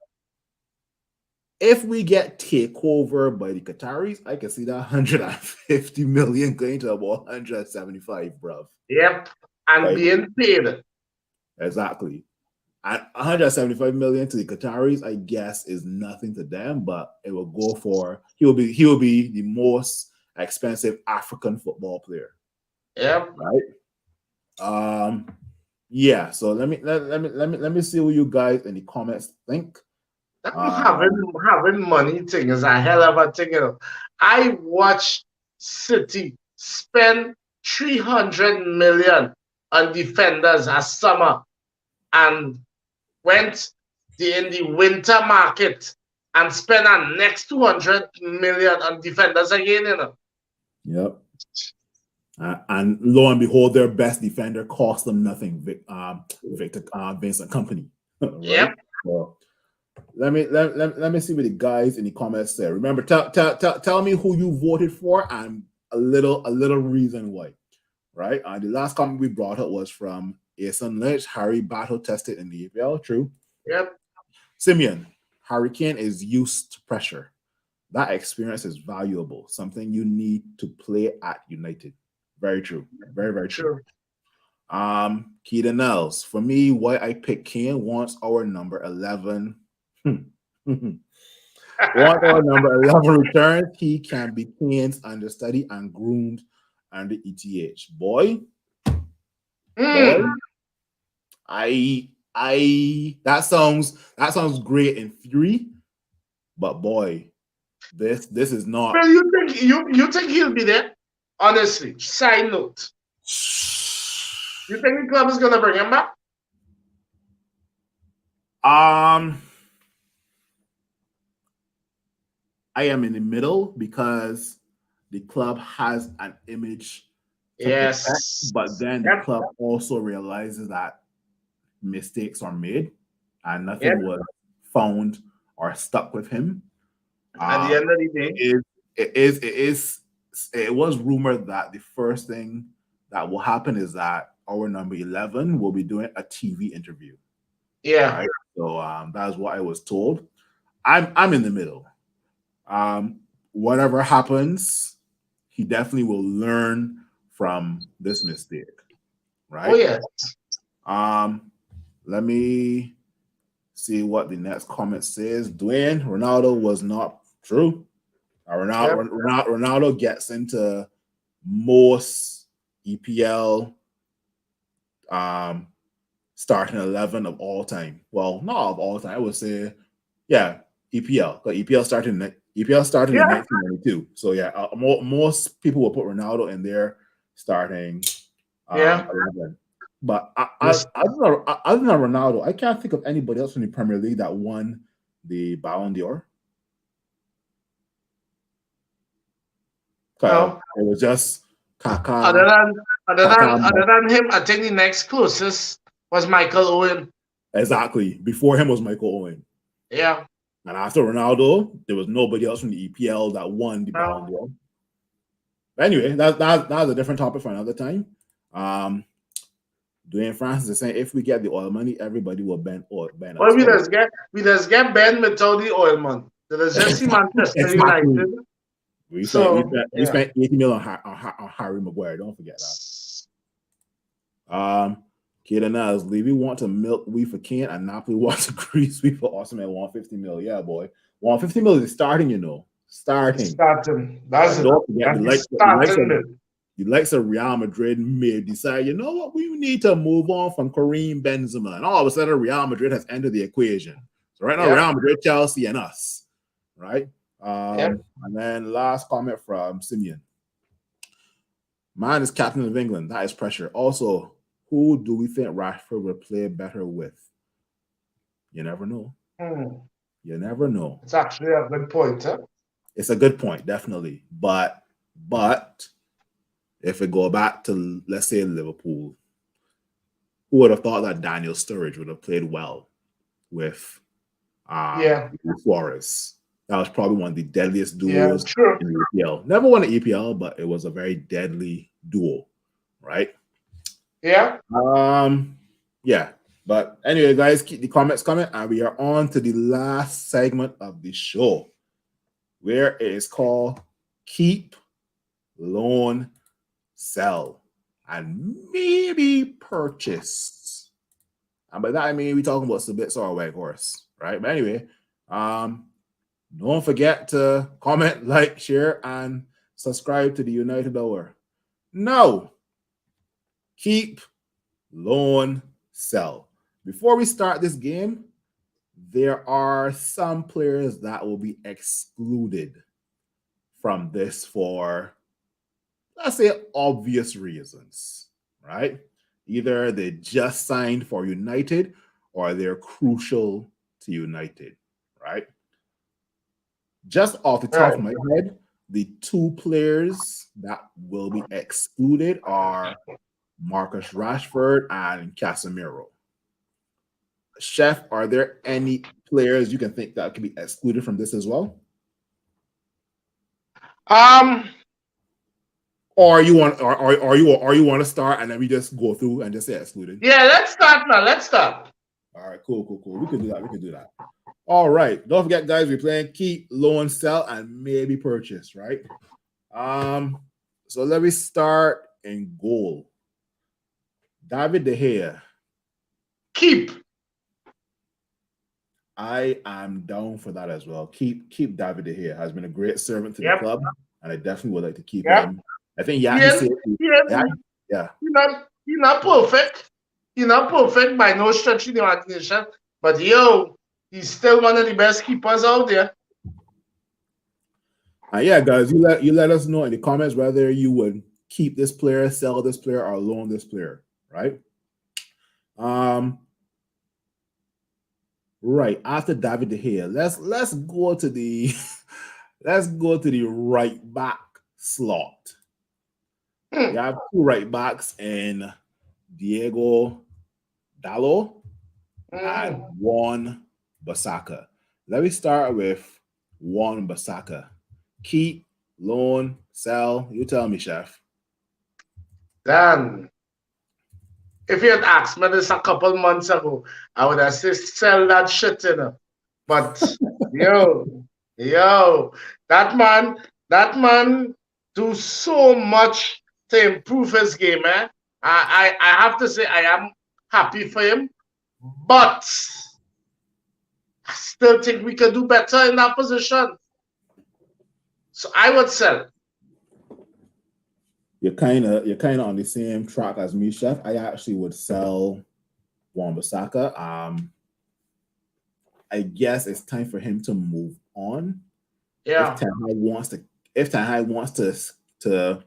If we get takeover by the Qataris, I can see that 150 million going to about 175, bruv. Yep. And Right. being paid. Exactly. And 175 million to the Qataris, I guess, is nothing to them, but it will go for he will be the most expensive African football player. Yep. Right. Yeah. So let me see what you guys in the comments think. Having money thing is a hell of a thing. You know. I watched City spend 300 million on defenders last summer and went in the winter market and spent a next 200 million on defenders again. You know. Yep. And lo and behold, their best defender cost them nothing. Victor Vincent Kompany. Right? Yep. So, let me see what the guys in the comments say. Remember, tell me who you voted for and a little reason why. Right? The last comment we brought up was from Asen Lynch. Harry battle tested in the EPL. True. Yep. Simeon, Harry Kane is used to pressure. That experience is valuable. Something you need to play at United. Very true. Very, very true. Keita Nels, for me, why I pick Kane once our number 11. Once our number 11 returns, he can be Kane's understudy and groomed under ETH. Boy, that sounds great in theory, but boy, this is not. Well, you think he'll be there? Honestly, side note. You think the club is gonna bring him back? I am in the middle because the club has an image to Yes. protect, but then the club also realizes that mistakes are made and nothing was found or stuck with him. At the end of the day, it was rumored that the first thing that will happen is that our number 11 will be doing a TV interview. Yeah. Right? So that's what I was told. I'm in the middle. Whatever happens, he definitely will learn from this mistake. Right? Oh yeah. Let me see what the next comment says. Dwayne, Ronaldo was not true. Ronaldo gets into most EPL starting 11 of all time. Well, not of all time. I would say, yeah, EPL. But EPL started in 1992. So yeah, most people will put Ronaldo in there starting 11. But other than Ronaldo, I can't think of anybody else in the Premier League that won the Ballon d'Or. No. It was just Kaká. Other than him, I think the next closest was Michael Owen. Exactly. Before him was Michael Owen. Yeah. And after Ronaldo, there was nobody else from the EPL that won the Ballon d'Or. Anyway, that's a different topic for another time. Dwayne Francis is saying if we get the oil money, everybody will ban oil. Well, we just get Ben without the oil money. There's just Manchester United. We spent 80 million on Harry Maguire. Don't forget that. Keita Nels, Levy want to milk we for Kane and Napoli want to grease we for Osimhen at 150 million. Yeah, boy. 150 million is starting, you know. Starting. That's don't forget the the likes of Real Madrid may decide, you know what, we need to move on from Karim Benzema. And all of a sudden, Real Madrid has entered the equation. So right now, Yeah. Real Madrid, Chelsea, and us, right? Yeah. And then last comment from Simeon. Man is captain of England. That is pressure. Also, who do we think Rashford would play better with? You never know. You never know. It's actually a good point, huh? It's a good point, definitely. But if we go back to, let's say, Liverpool, who would have thought that Daniel Sturridge would have played well with Suarez? That was probably one of the deadliest duos in the EPL. Never won an EPL, but it was a very deadly duo, right? Yeah. Yeah. But anyway, guys, keep the comments coming, and we are on to the last segment of the show, where it is called Keep, Loan, Sell, and maybe Purchase. And by that I mean we're talking about Subits or Weghorst, right? But anyway, don't forget to comment, like, share, and subscribe to the United Hour. Now, keep, loan, sell. Before we start this game, there are some players that will be excluded from this for, let's say, obvious reasons, right? Either they just signed for United or they're crucial to United, right? Just off the top of my head, the two players that will be excluded are Marcus Rashford and Casemiro. Chef, are there any players you can think that could be excluded from this as well? Or you want to start and then we just go through and just say excluded? Yeah, let's start now. Let's start. All right, cool. We can do that. All right. Don't forget, guys, we're playing keep, loan, sell, and maybe purchase, right? So let me start in goal. David De Gea. Keep. I am down for that as well. Keep David De Gea. Has been a great servant to the club, and I definitely would like to keep him. I think He's not perfect. He's not perfect by no stretch in the imagination, but he's still one of the best keepers out there. Yeah, guys, you let us know in the comments whether you would keep this player, sell this player, or loan this player, right? Right after David De Gea, let's go to the right back slot. You have two right backs in Diego Dalot and Wan Bissaka. Let me start with Wan Bissaka. Keep, loan, sell. You tell me, Chef. Dan, if you had asked me this a couple months ago, I would have said sell that shit, But that man do so much to improve his game, I have to say I am happy for him, but I still think we could do better in that position. So I would sell. You're kind of on the same track as me, Chef. I actually would sell Wan-Bissaka. I guess it's time for him to move on. Yeah. If Ten Hag wants to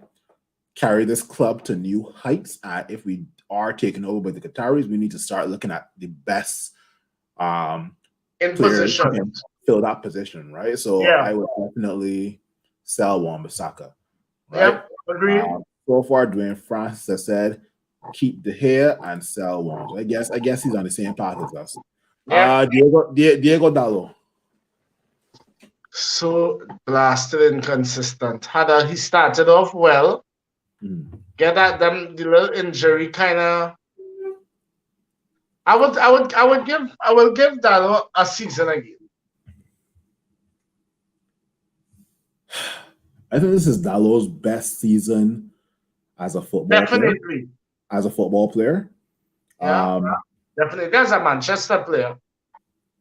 carry this club to new heights, if we are taken over by the Qataris, we need to start looking at the best in position, fill that position, right? So I would definitely sell Wan-Bissaka. Right? Yep, agreed. So far, Dwayne Francis has said keep De Gea and sell Wan. I guess he's on the same path as us. Yeah. Diego Dalot. So blasted inconsistent. He started off well. Get at them the little injury kind of. I will give Dalot a season again. I think this is Dalot's best season as a football player. As a football player. Yeah, definitely. There's a Manchester player.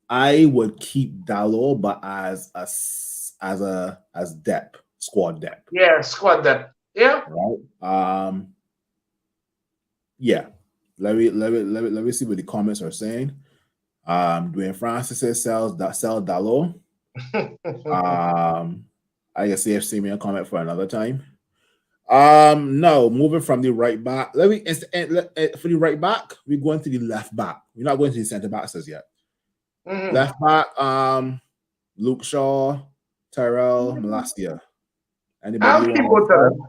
I would keep Dalot, but as depth, squad depth. Yeah, squad depth. Yeah. Right. Yeah. Let me see what the comments are saying. Dwayne Francis says sell Dalot. I guess CFC me a comment for another time. No, moving from the right back. For the right back, we're going to the left back. We're not going to the center backs as yet. Mhm. Left back, Luke Shaw, Tyrell, Malacia. Anybody I'll you keep want both of them.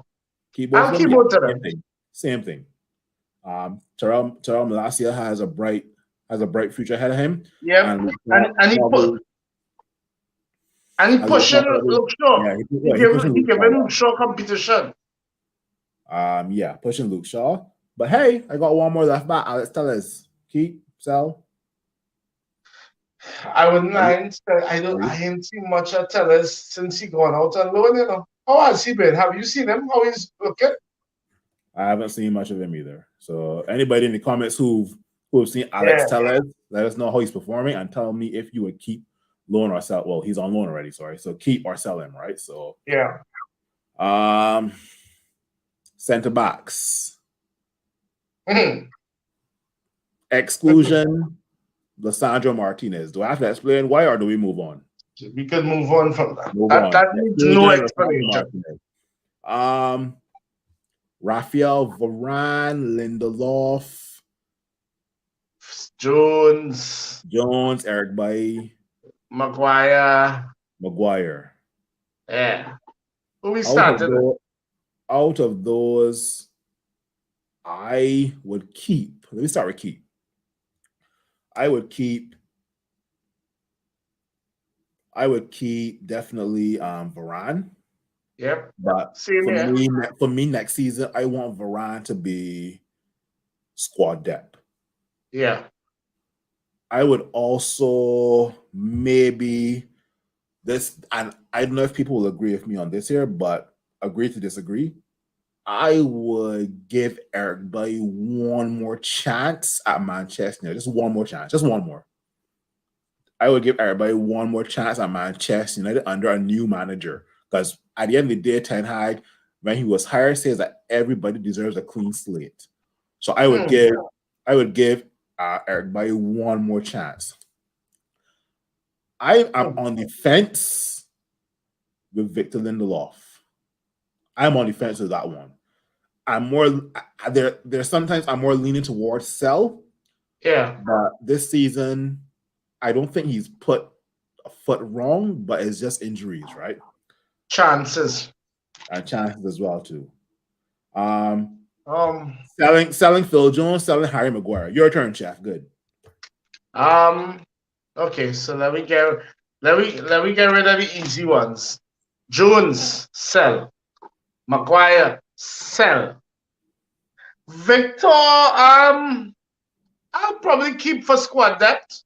keep both I'll of keep them? both of Same them. thing. Same thing. Tyrell Malacia has a bright future ahead of him. Yeah. And he pushing Luke Shaw. Yeah, He pushing Luke giving Shaw. Luke Shaw competition. Yeah, pushing Luke Shaw. But hey, I got one more left back. Alex Telles. Keep, sell. I wouldn't mind. I ain't seen much of Tellers since he gone out on loan, you know. How has he been? Have you seen him? How he's looking? I haven't seen much of him either. So anybody in the comments who've seen Alex Tellez, let us know how he's performing and tell me if you would keep, loan, or sell. Well, he's on loan already, sorry. So keep or sell him, right? So yeah. Center backs. Mhm. Exclusion, Lissandro Martinez. Do I have to explain why, or do we move on? We can move on from that. Move that on. that needs no explanation. Raphael Varane, Lindelof, Jones, Eric Bailly, Maguire. Yeah. Who we started? Out of those, I would keep. Let me start with keep. I would keep definitely Varane. Yep. But for me next season, I want Varane to be squad depth. Yeah. I would also maybe this, and I don't know if people will agree with me on this here, but agree to disagree. I would give Eric Bailly one more chance at Manchester. Just one more chance. Just one more. I would give Eric Bailly one more chance at Manchester United under a new manager. Because at the end of the day, Ten Hag, when he was hired, says that everybody deserves a clean slate. So I would give Eric Bailly one more chance. I am on the fence with Victor Lindelof. I'm on the fence with that one. I'm more there. Sometimes I'm more leaning towards sell. Yeah. But this season, I don't think he's put a foot wrong, but it's just injuries, right? Chances. And chances as well too. Selling Phil Jones, selling Harry Maguire. Your turn, Chef. Good. Okay, so let me get rid of the easy ones. Jones, sell. Maguire, sell. Victor, I'll probably keep for squad depth.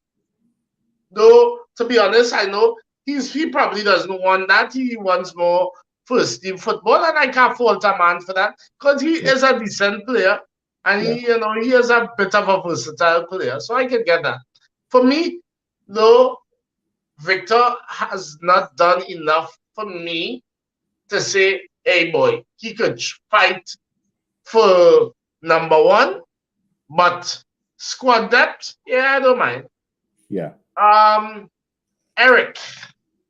Though, to be honest, I know he probably doesn't want that. He wants more first team football, and I can't fault a man for that because he is a decent player, and he is a bit of a versatile player, so I can get that. For me, though, Victor has not done enough for me to say, hey boy, he could fight for number one, but squad depth, yeah, I don't mind. Yeah. Eric.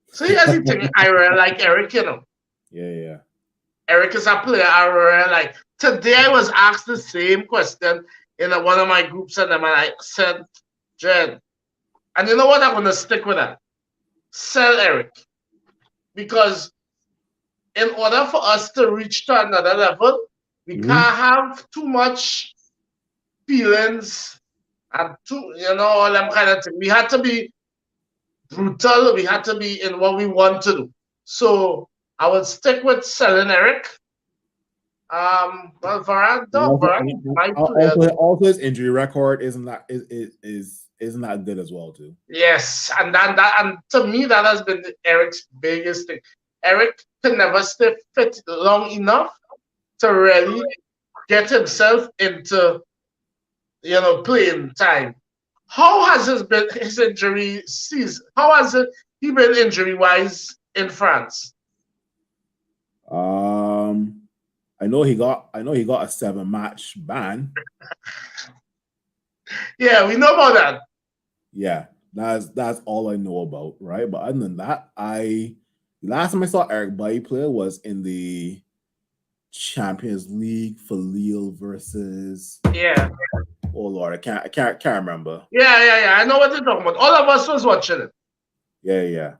So here's the thing, I really like Eric, you know. Yeah. Eric is a player I really like. Today I was asked the same question in one of my groups, and I said, Jen, and you know what? I'm going to stick with that. Sell Eric. Because in order for us to reach to another level, we can't have too much feelings and all them kind of things. We had to be brutal. We had to be in what we want to do. So I would stick with selling Eric. Well, Varane, also his injury record isn't that good as well too. Yes, and to me that has been Eric's biggest thing. Eric can never stay fit long enough to really get himself into playing time. How has his injury season? How has he been injury wise in France? I know he got a 7-match ban. Yeah, we know about that. Yeah, that's all I know about, right? But other than that, the last time I saw Eric Bailly play was in the Champions League for Lille versus. Yeah. Oh Lord, I can't remember. Yeah. I know what you're talking about. All of us was watching it. Yeah.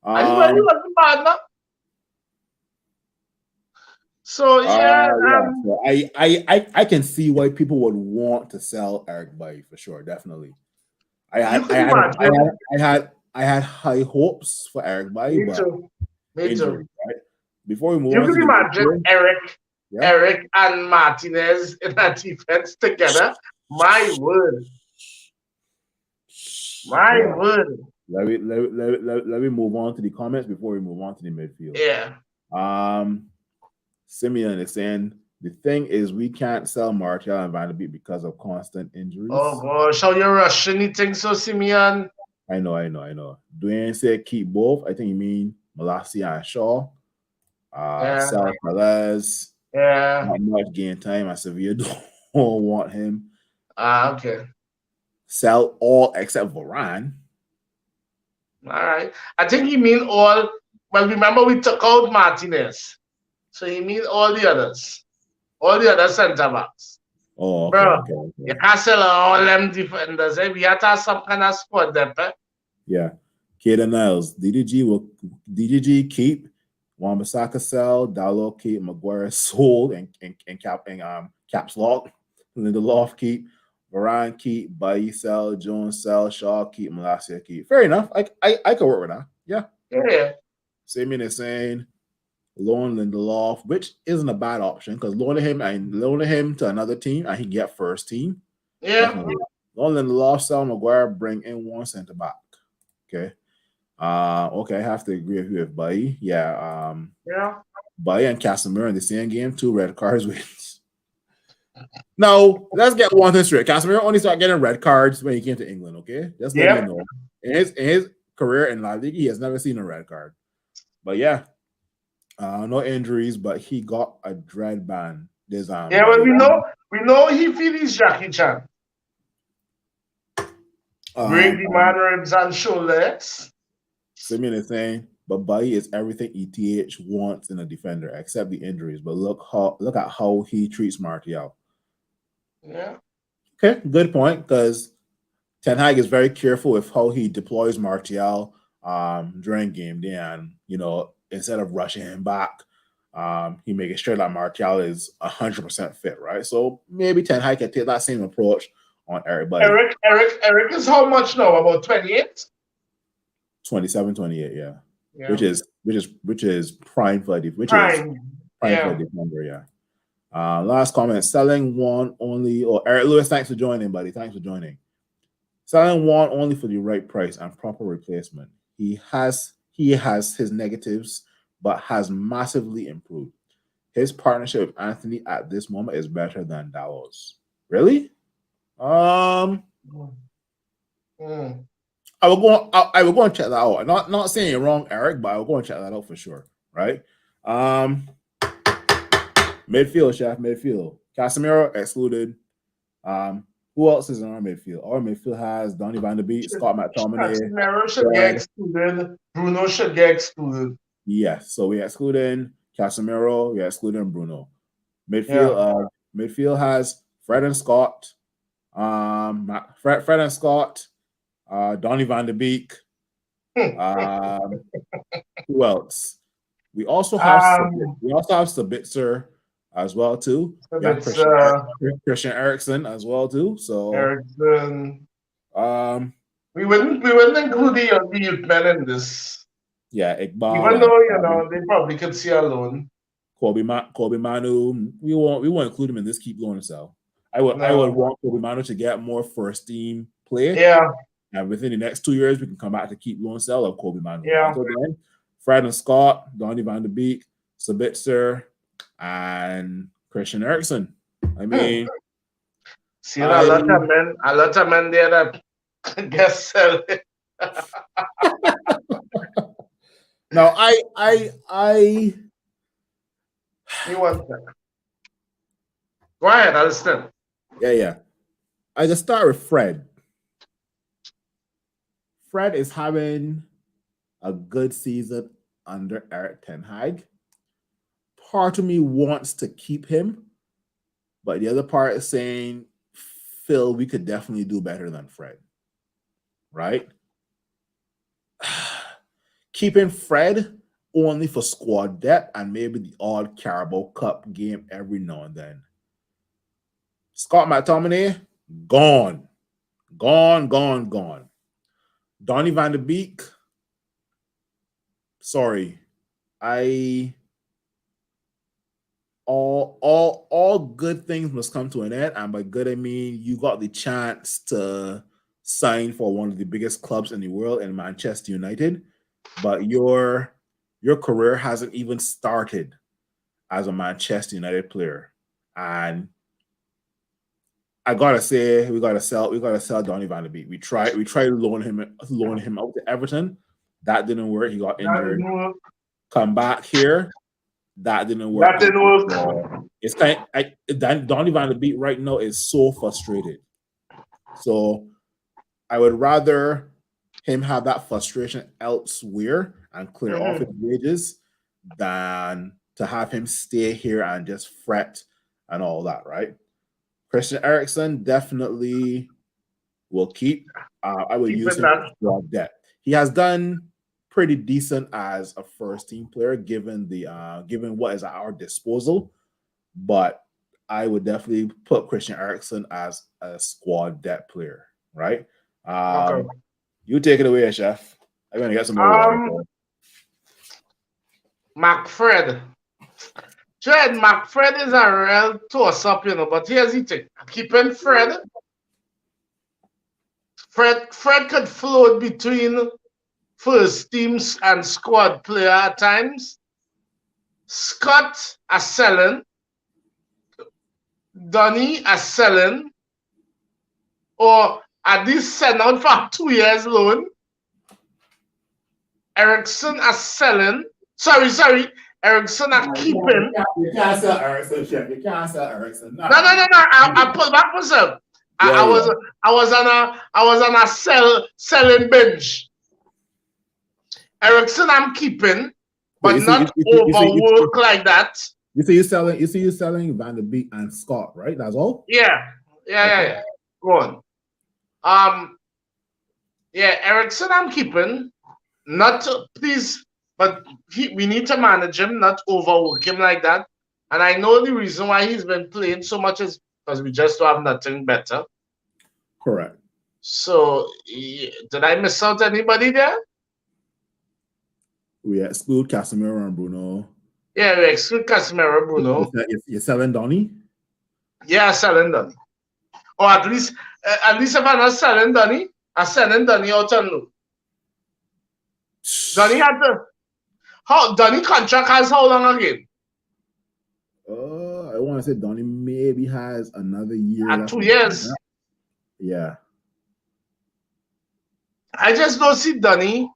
And he wasn't bad, no? So yeah, So I can see why people would want to sell Eric Bailly for sure, definitely. I had high hopes for Eric Bailly, but injury, right? Before we move you on, can imagine Eric and Martinez in that defense together. My word. Word. Let me move on to the comments before we move on to the midfield. Yeah. Simeon is saying the thing is we can't sell Martial and Van de Beek because of constant injuries. Oh gosh, how you're rushing? You think so, Simeon? I know. Dwayne said keep both. I think you mean Malacia and Shaw. Sal Perez. Yeah. Not much game time. I Sevilla don't want him. Okay. Sell all except Varane. All right. I think you mean all. Well, remember we took out Martinez. So you mean all the others. All the other centre backs. Oh, okay, bro. Okay. You can't sell all them defenders. Eh? We have to have some kind of squad depth. Eh? Yeah. Kaden Niles. DDG keep. Wan-Bissaka sell. Dalot keep. Maguire sold and caps lock. Lindelof keep. Varane keep. Bailly sell. Jones sell. Shaw keep. Malacia keep. Fair enough. I can work with that. Yeah. Yeah. Simeon is saying loan Lindelof, which isn't a bad option because loaning him to another team and he get first team. Yeah. Definitely. Loan Lindelof, sell Maguire, bring in one center back. Okay. Okay, I have to agree with you with Bailly. Yeah. Bailly and Casemiro in the same game, 2 red cards wins. Now, let's get one thing straight. Casemiro only started getting red cards when he came to England, okay? Just let you know. In his career in La Liga, he has never seen a red card. But yeah. No injuries, but he got a dread ban. Well, we know he feels Jackie Chan. Break the man ribs and shoulders. Simeon is saying, but Bailly is everything ETH wants in a defender, except the injuries. But look at how he treats Martial. Yeah. Okay, good point. Because Ten Hag is very careful with how he deploys Martial during game day, and instead of rushing him back, he makes sure that Martial is 100% fit, right? So maybe Ten Hag can take that same approach on everybody. Eric is how much now? About 28? 27, 28, yeah. Which is prime for the defender, yeah. Last comment, selling one only, Eric Lewis, thanks for joining, buddy. Thanks for joining. Selling one only for the right price and proper replacement. He has his negatives, but has massively improved. His partnership with Anthony at this moment is better than Dalot's. Really? I will go and check that out. Not saying you're wrong, Eric, but I will go and check that out for sure. Right? Midfield, chef. Midfield. Casemiro excluded. Who else is in our midfield? Our midfield has Donny van de Beek, Scott McTominay. Casemiro should get excluded. Bruno should get excluded. Yes. So we excluding Casemiro. We excluding Bruno. Midfield has Fred and Scott. Fred and Scott. Donny van de Beek. Who else? We also have Sabitzer as well too. Christian Eriksen as well too. So Eriksen. We wouldn't include the youth men in this. Yeah, Iqbal. Even though they probably could see a loan. Kobe Manu. We won't include him in this keep loan sell. I would want Kobe Manu to get more first team play. Yeah. And within the next 2 years, we can come back to keep loan sell of Kobe Manu. Yeah. So then, Fred and Scott, Donny van de Beek, Sabitzer, and Christian Eriksen. I mean, see, a lot of men there that guess sell it. Now, You want that? Go ahead, Alistair. Yeah. I just start with Fred. Fred is having a good season under Eric Ten Hag. Part of me wants to keep him, but the other part is saying, Phil, we could definitely do better than Fred. Right? Keeping Fred only for squad depth and maybe the odd Carabao Cup game every now and then. Scott McTominay, gone. Gone. Donny van de Beek, sorry. All good things must come to an end. And by good, I mean you got the chance to sign for one of the biggest clubs in the world in Manchester United, but your career hasn't even started as a Manchester United player. And I gotta say, we gotta sell Donny van de Beek. We tried to loan him out to Everton. That didn't work. He got injured. Come back here. That didn't work. That didn't work. It's kind of, Donny van de Beek right now is so frustrated. So I would rather him have that frustration elsewhere and clear off his wages than to have him stay here and just fret and all that, right? Christian Eriksen definitely will keep. I will use him for depth. He has done pretty decent as a first team player given what is at our disposal, but I would definitely put Christian Eriksen as a squad depth player, right? Okay. You take it away, Chef. I'm gonna get some more. McFred. McFred is a real toss-up, but here's the thing. Keeping Fred could float between first teams and squad player at times. Scott are selling. Donny are selling. Or at least send out for 2 years loan. Eriksen are selling. Sorry. Eriksen are keeping. You can't sell Eriksen, Chef. You can't sell Eriksen. No. I pull back myself. I was on a selling bench. Eriksen I'm keeping, but not overwork like that. You see you selling Van de Beek and Scott, right? That's all? Yeah. Go on. Eriksen I'm keeping. Not please. But we need to manage him, not overwork him like that. And I know the reason why he's been playing so much is because we just don't have nothing better. Correct. So, did I miss out anybody there? We exclude Casemiro and Bruno. Yeah, we exclude Casemiro and Bruno. You're selling Donny? Yeah, selling Donny. Or at least if I'm not selling Donny, I'm selling Donny out on loan. Donny had to... Donny contract has how long again? I want to say Donny maybe has another year. At 2 years. Yeah. I just don't see Donny,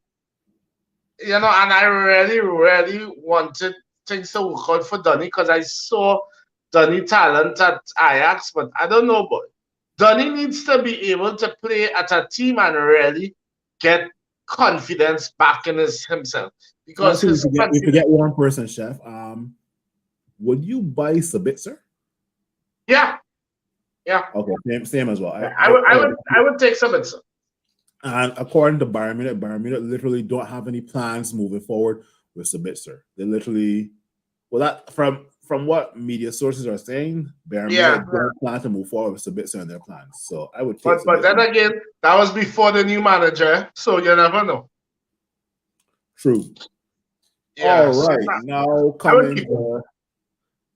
and I really, really wanted things to work out for Donny because I saw Donny talent at Ajax, but I don't know, boy. Donny needs to be able to play at a team and really get confidence back in himself. Because we forget one person, Chef. Would you buy Sabitzer? Yeah. Okay, same as well. I would take Sabitzer. And according to Bayern Munich literally don't have any plans moving forward with Sabitzer. They literally, that from what media sources are saying, Bayern Munich don't plan to move forward with Sabitzer in their plans. So I would take. But then again, that was before the new manager, so you never know. True. Yeah, all right.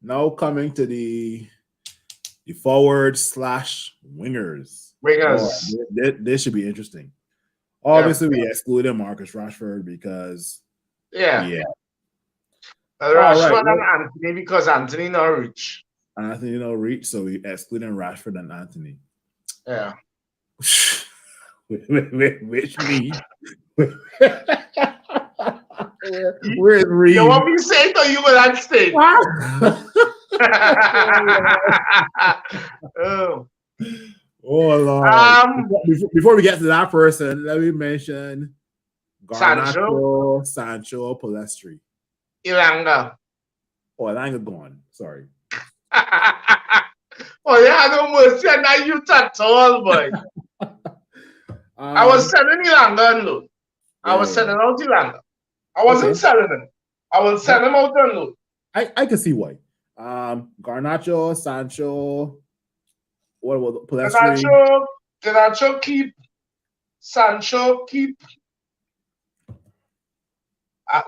Now coming to the forward / wingers. Wingers. This should be interesting. Obviously, we excluded Marcus Rashford because Rashford and Anthony because Anthony not reach. Anthony not reach, so we excluded Rashford and Anthony. Yeah. Which means Where's Reed? You want me to say it or you go that state? Oh. Oh Lord! Before we get to that person, let me mention Garnacho, Sancho, Palestri. Ilanga. Oh, Elanga gone. Sorry. Oh, yeah, no mercy on that youth at all, boy. I was selling Ilanga on loan. I was selling out Ilanga. I wasn't selling him. I will sell him out on loan. I can see why. Garnacho, Sancho. What about Palestri? Garnacho keep. Sancho keep.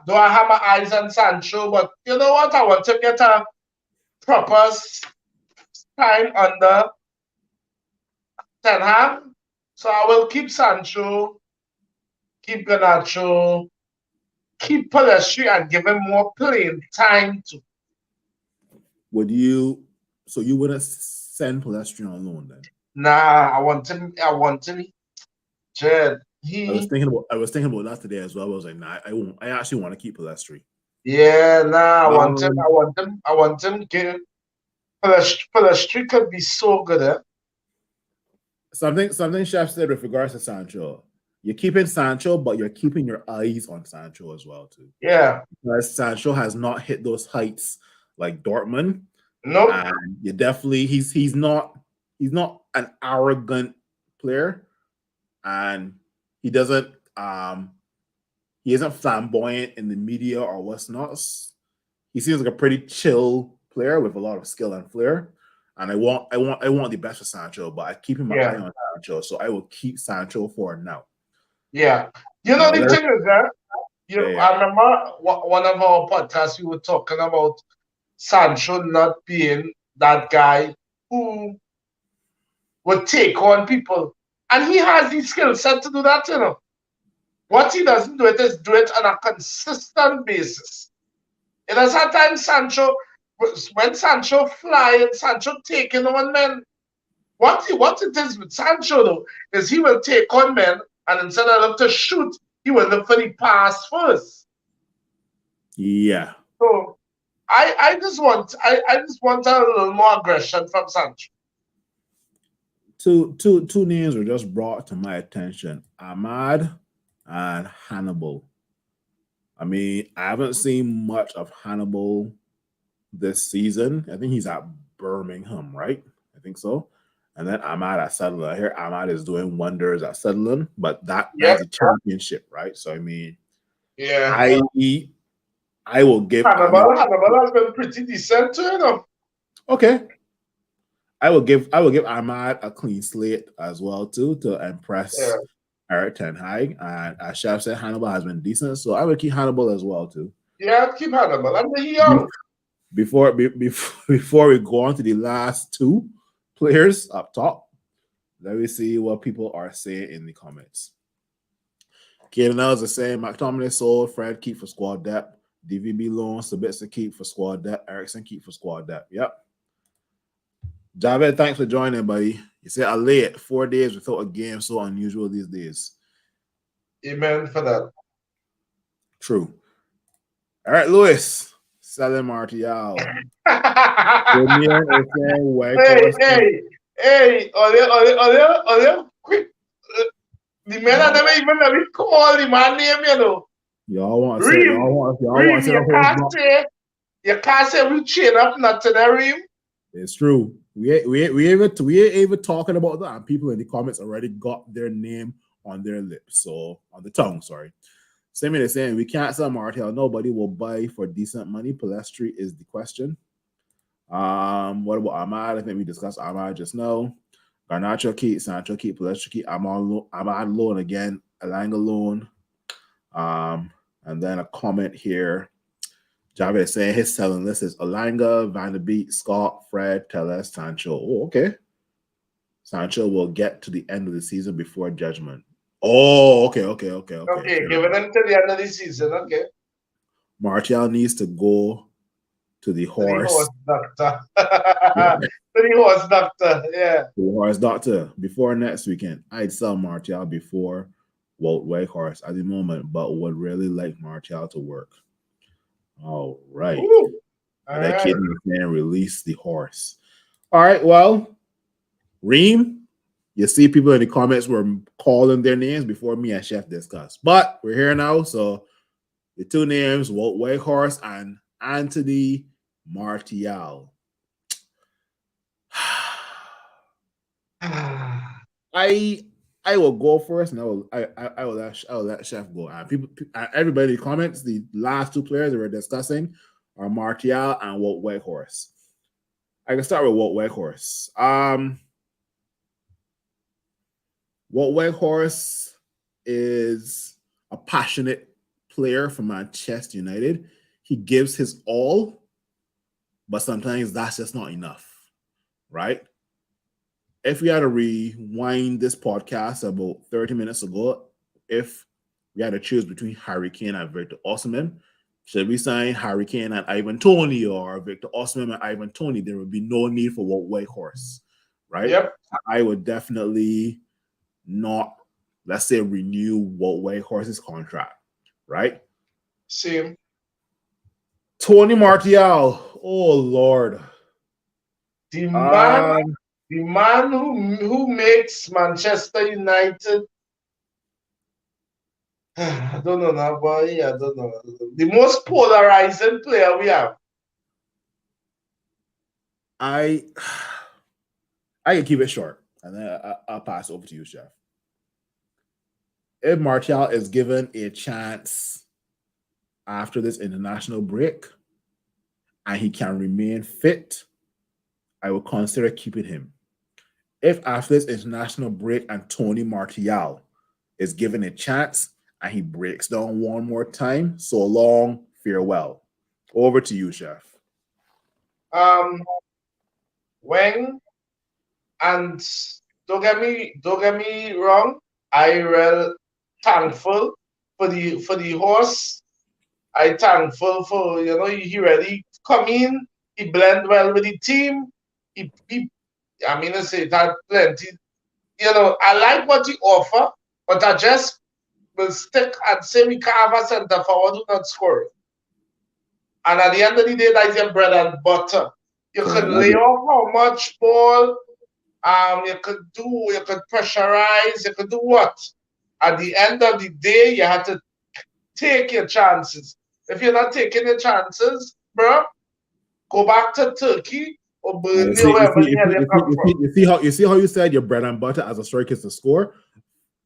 Do I have my eyes on Sancho? But you know what? I want to get a proper time under Ten Hag. So I will keep Sancho, keep Garnacho, keep Palestri, and give him more playing time to. Would you? So you wouldn't send Palestri on loan then? Nah, I want him. Jed. I was thinking about that today as well. I was like, nah, I won't. I actually want to keep Palestri. Yeah, nah, I want him. Palestri could be so good, eh? Something Chef said with regards to Sancho. You're keeping Sancho, but you're keeping your eyes on Sancho as well too. Yeah, because Sancho has not hit those heights like Dortmund. No, and you definitely he's not an arrogant player, and he doesn't he isn't flamboyant in the media or what's not. He seems like a pretty chill player with a lot of skill and flair. And I want the best for Sancho, but I keep my eye on Sancho, so I will keep Sancho for now. Yeah, you know the thing is that I remember one of our podcasts we were talking about Sancho not being that guy who would take on people, and he has the skill set to do that. You know, what he doesn't do it is do it on a consistent basis. It has had times Sancho. When Sancho fly and Sancho taking on men, what it is with Sancho though is he will take on men, and instead of look to shoot, he will look for the pass first. Yeah. So I just want a little more aggression from Sancho. Two names were just brought to my attention: Ahmad and Hannibal. I mean, I haven't seen much of Hannibal this season. I think he's at Birmingham, right? I think so. And then Ahmad at Sunderland. I hear Ahmad is doing wonders at Sunderland, but that's a championship, right? So I mean, I will give Hannibal has been pretty decent too, you know. Okay. I will give Ahmad a clean slate as well too to impress Erik ten Hag. And as Chef said, Hannibal has been decent, so I would keep Hannibal as well too. Yeah, keep Hannibal. I mean, young. Before we go on to the last two players up top, let me see what people are saying in the comments. Kaden Ells is saying McTominay sold, Fred keep for squad depth, DVB loan, Sabitzer keep for squad depth, Ericsson keep for squad depth. Yep. Javed, thanks for joining, buddy. You said I late 4 days without a game, so unusual these days. Amen for that. True. All right, Lewis. Selling Martial. Hey, quick. The men are never even let me call the man name, you know. Y'all want to say you can't say we chain up nothing, Reem. It's true. We ain't even talking about that, and people in the comments already got their name on their lips, so on the tongue, sorry. Same they're saying we can't sell Martial. Nobody will buy for decent money. Palestri is the question. What about Ahmad? I think we discussed Ahmad just now. Garnacho keep, Sancho keep, Palestri keep. Ahmad loan again. Elanga loan. And then a comment here. Javed is saying his selling list is Elanga, Van de Beek, Scott, Fred, Telles, Sancho. Oh, okay. Sancho will get to the end of the season before judgment. Oh, okay. Okay, giving them to the end of the season, okay. Martial needs to go to the horse. Doctor. To the horse doctor, yeah. The horse doctor before next weekend. I'd sell Martial before Walt Whitehorse at the moment, but would really like Martial to work. All right. Ooh. All That right. kid was saying release the horse. All right, well, Reem, you see people in the comments were calling their names before me and Chef discussed. But we're here now, so the two names, Walt Whitehorse and Anthony Martial. I will go first, and I will let Chef go. Everybody in the comments, the last two players that we're discussing are Martial and Walt Whitehorse. I can start with Walt Whitehorse. Walt Whitehorse is a passionate player for Manchester United. He gives his all, but sometimes that's just not enough, right? If we had to rewind this podcast about 30 minutes ago, if we had to choose between Harry Kane and Victor Osimhen, should we sign Harry Kane and Ivan Toney or Victor Osimhen and Ivan Toney? There would be no need for Walt Whitehorse, right? Yep. I would definitely not, let's say, renew Walt Whitehorse's contract, right? Same. Tony Martial, oh Lord. The man who makes Manchester United, I don't know now, boy. I don't know. The most polarizing player we have. I can keep it short, and then I'll pass over to you, Chef. If Martial is given a chance after this international break, and he can remain fit, I will consider keeping him. If after this international break and Tony Martial is given a chance and he breaks down one more time, so long, farewell. Over to you, Chef. When and don't get me wrong, I real thankful for the horse. I thankful for he really come in, he blend well with the team. I say that plenty. I like what he offer, but I just will stick and say we can't have a center forward who not score. And at the end of the day, that's your bread and butter. You could lay off how much ball, you could pressurize, you could do what? At the end of the day, you have to take your chances. If you're not taking your chances, bro, go back to Turkey or Burnley or wherever the hell you come from. You see how you said your bread and butter as a striker is to score?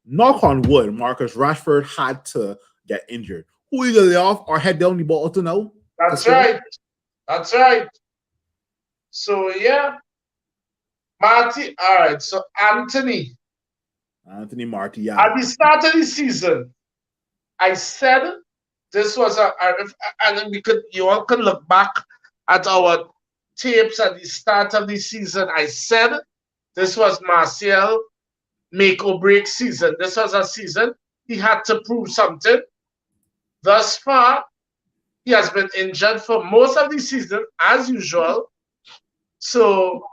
Knock on wood, Marcus Rashford had to get injured. Who you gonna lay off or head down the ball to now? That's right. That's right. So yeah. Marty, all right. So Anthony Martial. At the start of the season, I said this was and then you all can look back at our tapes at the start of the season. I said this was Martial make or break season. This was a season he had to prove something. Thus far, he has been injured for most of the season, as usual. So,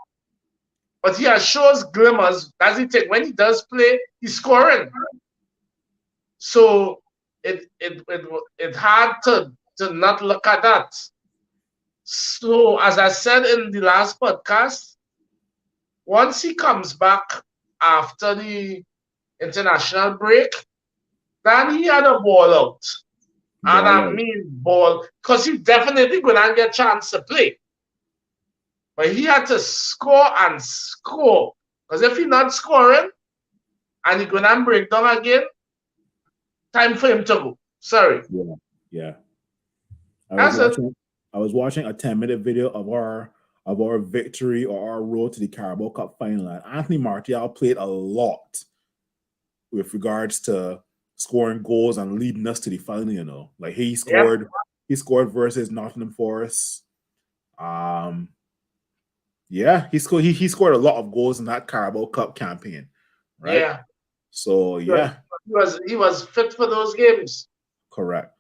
but he has shows glimmers. That's the thing. When he does play, he's scoring. So it hard to not look at that. So as I said in the last podcast, once he comes back after the international break, then he had a ball out. And I mean ball, because he definitely going to get a chance to play. But he had to score and score. Because if he's not scoring and he's going to break down again, time for him to go. Sorry. Yeah. I was watching a 10-minute video of our victory or our road to the Carabao Cup final. And Anthony Martial played a lot with regards to scoring goals and leading us to the final, Like he scored versus Nottingham Forest. He scored a lot of goals in that Carabao Cup campaign. Right? Yeah. So yeah. He was fit for those games. Correct.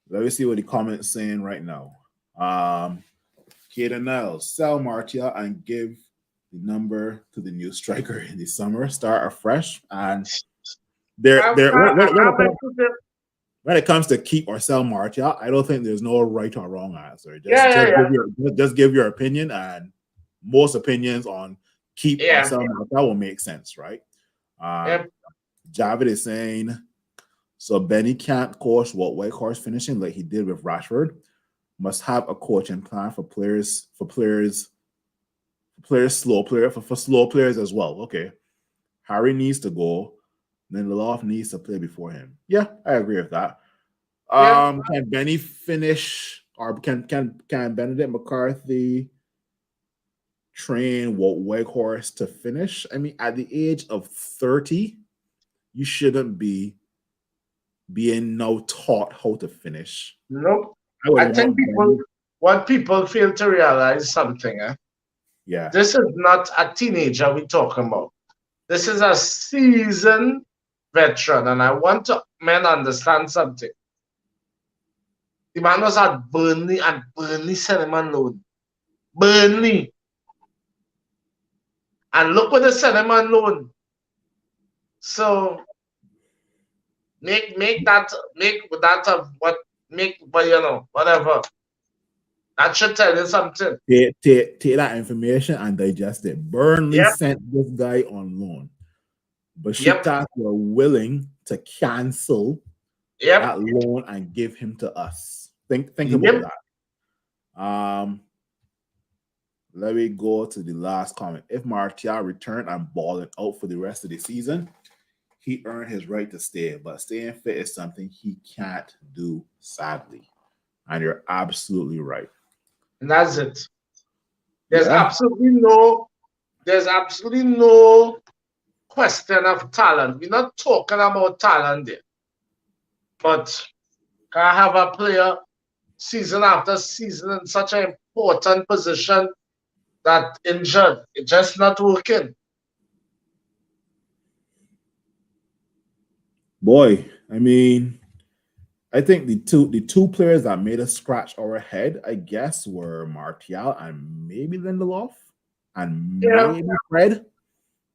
Let me see what the comments saying right now. Kaden Niles, sell Martial and give the number to the new striker in the summer. Start afresh and when it comes to keep or sell Martial, I don't think there's no right or wrong answer. Just give your opinion, and most opinions on keep or sell Martial will make sense, right? Javid is saying, so Benny can't coach what Whitehorse finishing like he did with Rashford. Must have a coaching plan for slow players as well. Okay. Harry needs to go. Lindelof needs to play before him. Yeah, I agree with that. Can Benny finish, or can Benedict McCarthy train what Whitehorse to finish? I mean, at the age of 30, you shouldn't be being now taught how to finish. Nope. I think people fail to realize something. Yeah. This is not a teenager we're talking about. This is a seasoned veteran, and I want to men understand something. The man was at Burnley, and Burnley sent him on loan. Burnley. And look what they sent him on loan. So whatever. That should tell you something. Take that information and digest it. Burnley sent this guy on loan, but Besiktas were willing to cancel that loan and give him to us. Think about that. Let me go to the last comment. If Martial returned and balling out for the rest of the season, he earned his right to stay, but staying fit is something he can't do, sadly. And you're absolutely right. And that's it. There's absolutely no question of talent. We're not talking about talent there. But can I have a player season after season in such an important position that injured? It's just not working. Boy, I mean, I think the two players that made us scratch our head, I guess, were Martial and maybe Lindelof and maybe Fred.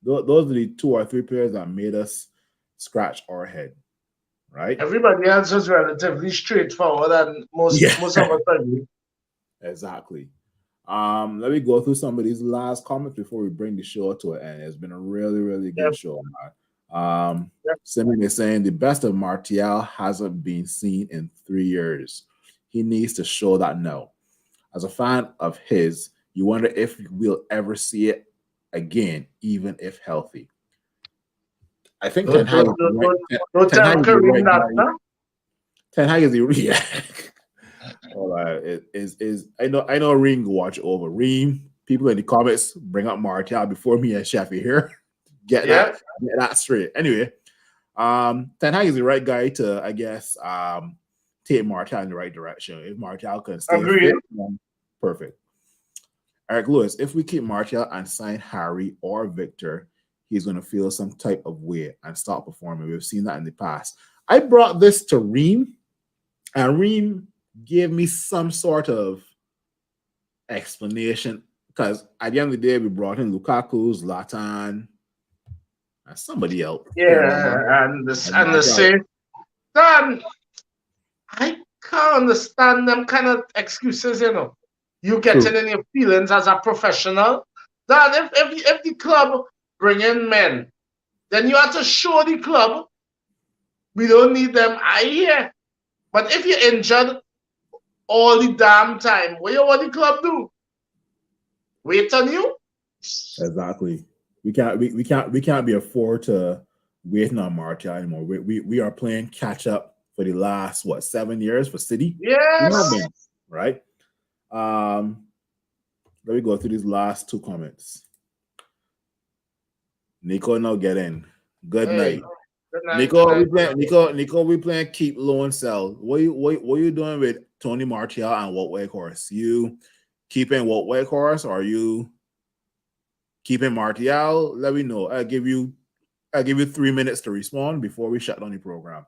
Those are the 2 or 3 players that made us scratch our head, right? Everybody else was relatively straightforward, and most of us agree. Exactly. Let me go through some of these last comments before we bring the show to an end. It's been a really, really good show, man. Simon is saying the best of Martial hasn't been seen in 3 years. He needs to show that now. As a fan of his, you wonder if we'll ever see it again, even if healthy. I think Ten Hag is I know Reem can watch over. Reem, people in the comments bring up Martial before me and Sheffy here. Get that straight. Anyway, Ten Hag is the right guy to, I guess, take Martial in the right direction. If Martial can stay fit, perfect. Eric Lewis, if we keep Martial and sign Harry or Victor, he's going to feel some type of way and stop performing. We've seen that in the past. I brought this to Reem, and Reem gave me some sort of explanation, because at the end of the day, we brought in Lukaku, Zlatan, and somebody else. And the same. Then I can't understand them kind of excuses, You getting in your feelings as a professional. That if the club bring in men, then you have to show the club we don't need them. I hear. But if you're injured all the damn time, what the club do? Wait on you? Exactly. We can't be afford to waiting on Martial anymore. We are playing catch up for the last 7 years for City? Yes. Right? Let me go through these last 2 comments. Nico, now get in. Good night. Good night. Nico, we playing keep low and sell. What you doing with Tony Martial and Wout Weghorst? You keeping Wout Weghorst, or are you keeping Martial? Let me know. I'll give you 3 minutes to respond before we shut down the program.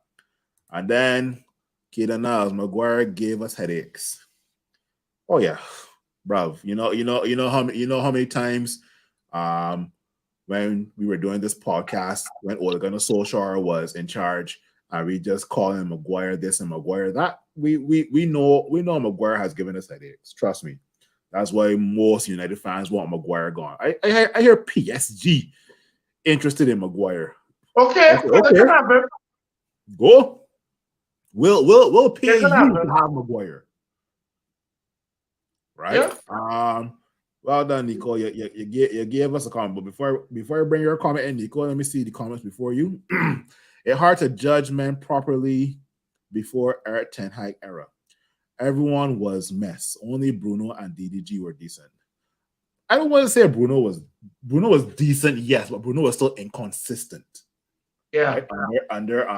And then Keita Niles, Maguire gave us headaches. Oh yeah, bruv. You know how many times when we were doing this podcast, when Ole Gunnar Solskjaer was in charge, and we just call him Maguire this and Maguire that. We know Maguire has given us headaches. Trust me. That's why most United fans want Maguire gone. I hear PSG interested in Maguire. Okay, Okay. Go. We'll pay you to have Maguire. Right? Yeah. Well done, Nico. You gave us a comment, but before you bring your comment in, Nico, let me see the comments before you. It's hard to judge men properly before Erik ten Hag era. Everyone was mess. Only Bruno and DDG were decent. I don't want to say Bruno was decent, yes, but Bruno was still inconsistent. Yeah. Right? Under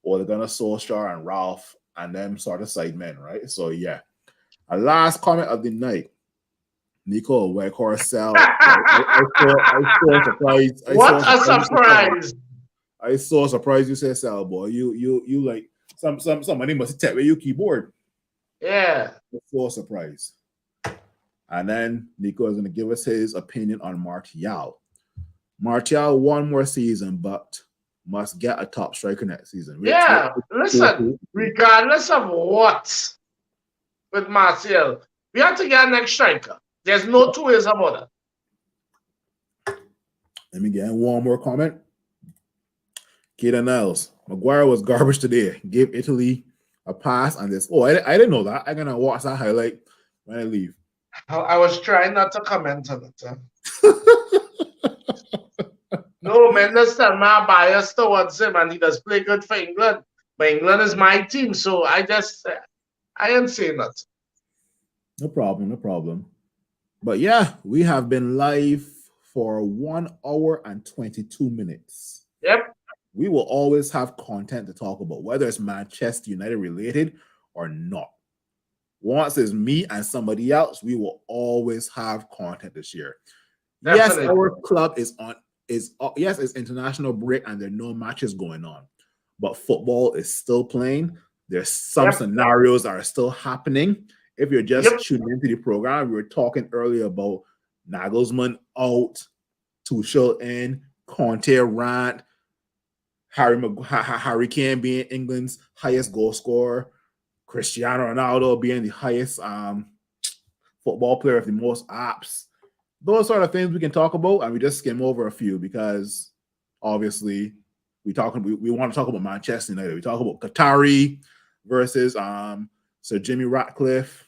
Ole Gunnar Solskjaer and Ralph and them sort of side men, right? So yeah. A last comment of the night. Nico Weghorst sell. I saw surprised. What a surprise! I saw surprised you said sell, boy. You like somebody must have tapped with your keyboard. Yeah. So surprise. And then Nico is going to give us his opinion on Martial. Martial one more season, but must get a top striker next season. Listen, regardless of what with Martial, we have to get a next striker. There's no two ways about it. Let me get one more comment. Keita Niles. Maguire was garbage today. Give Italy a pass on this. Oh, I didn't know that. I'm going to watch that highlight when I leave. I was trying not to comment on it. No, Mendes tell me I'm biased towards him and he does play good for England. But England is my team, so I ain't saying that. No problem. But yeah, we have been live for 1 hour and 22 minutes. Yep. We will always have content to talk about, whether it's Manchester United related or not. Once it's me and somebody else, we will always have content to share. Definitely. Yes, our club yes, it's international break and there are no matches going on, but football is still playing. There's some scenarios that are still happening. If you're just tuning into the program, we were talking earlier about Nagelsmann out, Tuchel in, Conte rant, Harry Kane being England's highest goal scorer, Cristiano Ronaldo being the highest football player of the most apps. Those sort of things we can talk about, and we just skim over a few because obviously we want to talk about Manchester United. We talk about Qatari versus Sir Jimmy Ratcliffe.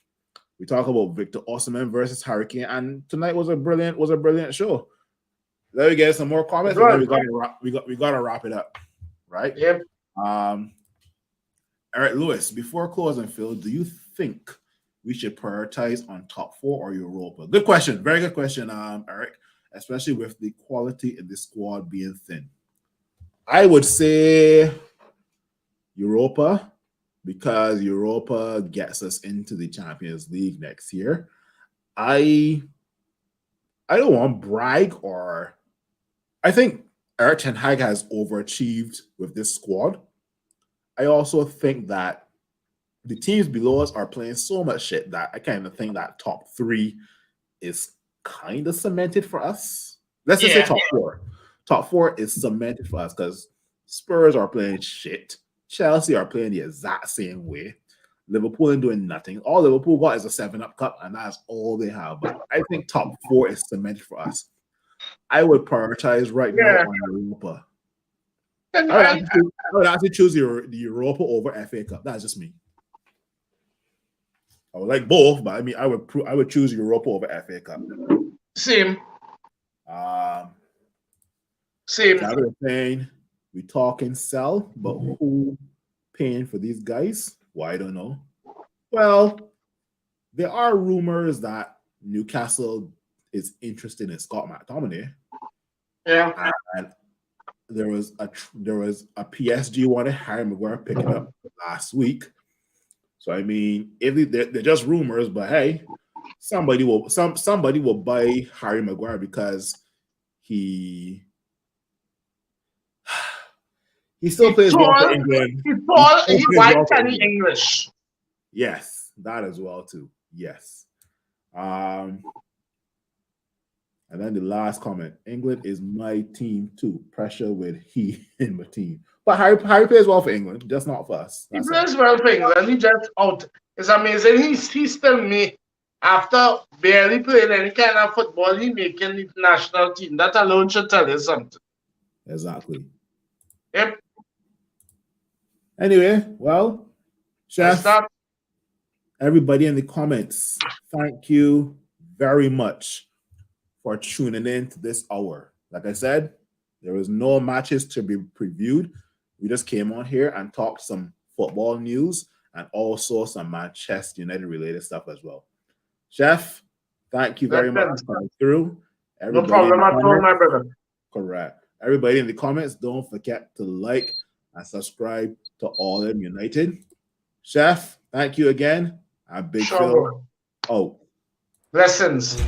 We talk about Victor Osimhen versus Harry Kane, and tonight was a brilliant show. Let me get some more comments, and then we gotta wrap it up, right? Yep. Eric Lewis, before closing, Phil, do you think we should prioritize on top 4 or Europa? Good question. Very good question, Eric, especially with the quality in the squad being thin. I would say Europa, because Europa gets us into the Champions League next year. I don't want to brag, or I think Erik ten Hag has overachieved with this squad. I also think that the teams below us are playing so much shit that I kind of think that top 3 is kind of cemented for us. Let's just say top 4. Top 4 is cemented for us because Spurs are playing shit. Chelsea are playing the exact same way. Liverpool ain't doing nothing. All Liverpool got is a 7-Up Cup, and that's all they have. But I think top 4 is cemented for us. I would prioritize right now on Europa. I would actually choose the Europa over FA Cup. That's just me. I would like both, but I mean, I would choose Europa over FA Cup. Same. Saying we talking sell, but who paying for these guys? Well, I don't know. Well, there are rumors that Newcastle is interested in Scott McTominay. Yeah. And there was a PSG wanted Harry Maguire picking up last week. So I mean, if they're just rumors, but hey, somebody will buy Harry Maguire because he still plays well for England. He white and English. Yes, that as well too. Yes. And And then the last comment: England is my team too. Pressure with he in my team. But Harry plays well for England, just not for us. He That's plays all. well for England. He just out. It's amazing. He's still me. After barely playing any kind of football, he making the national team. That alone should tell you something. Exactly. Yep. Anyway, well, That's Chef, that. everybody in the comments, thank you very much for tuning in to this hour. Like I said, there was no matches to be previewed. We just came on here and talked some football news and also some Manchester United related stuff as well. Chef, thank you very much for coming through. No problem at all, my brother. Correct. Everybody in the comments, don't forget to like and subscribe to All Them United. Chef, thank you again. And Big Sure. Phil out. Blessings.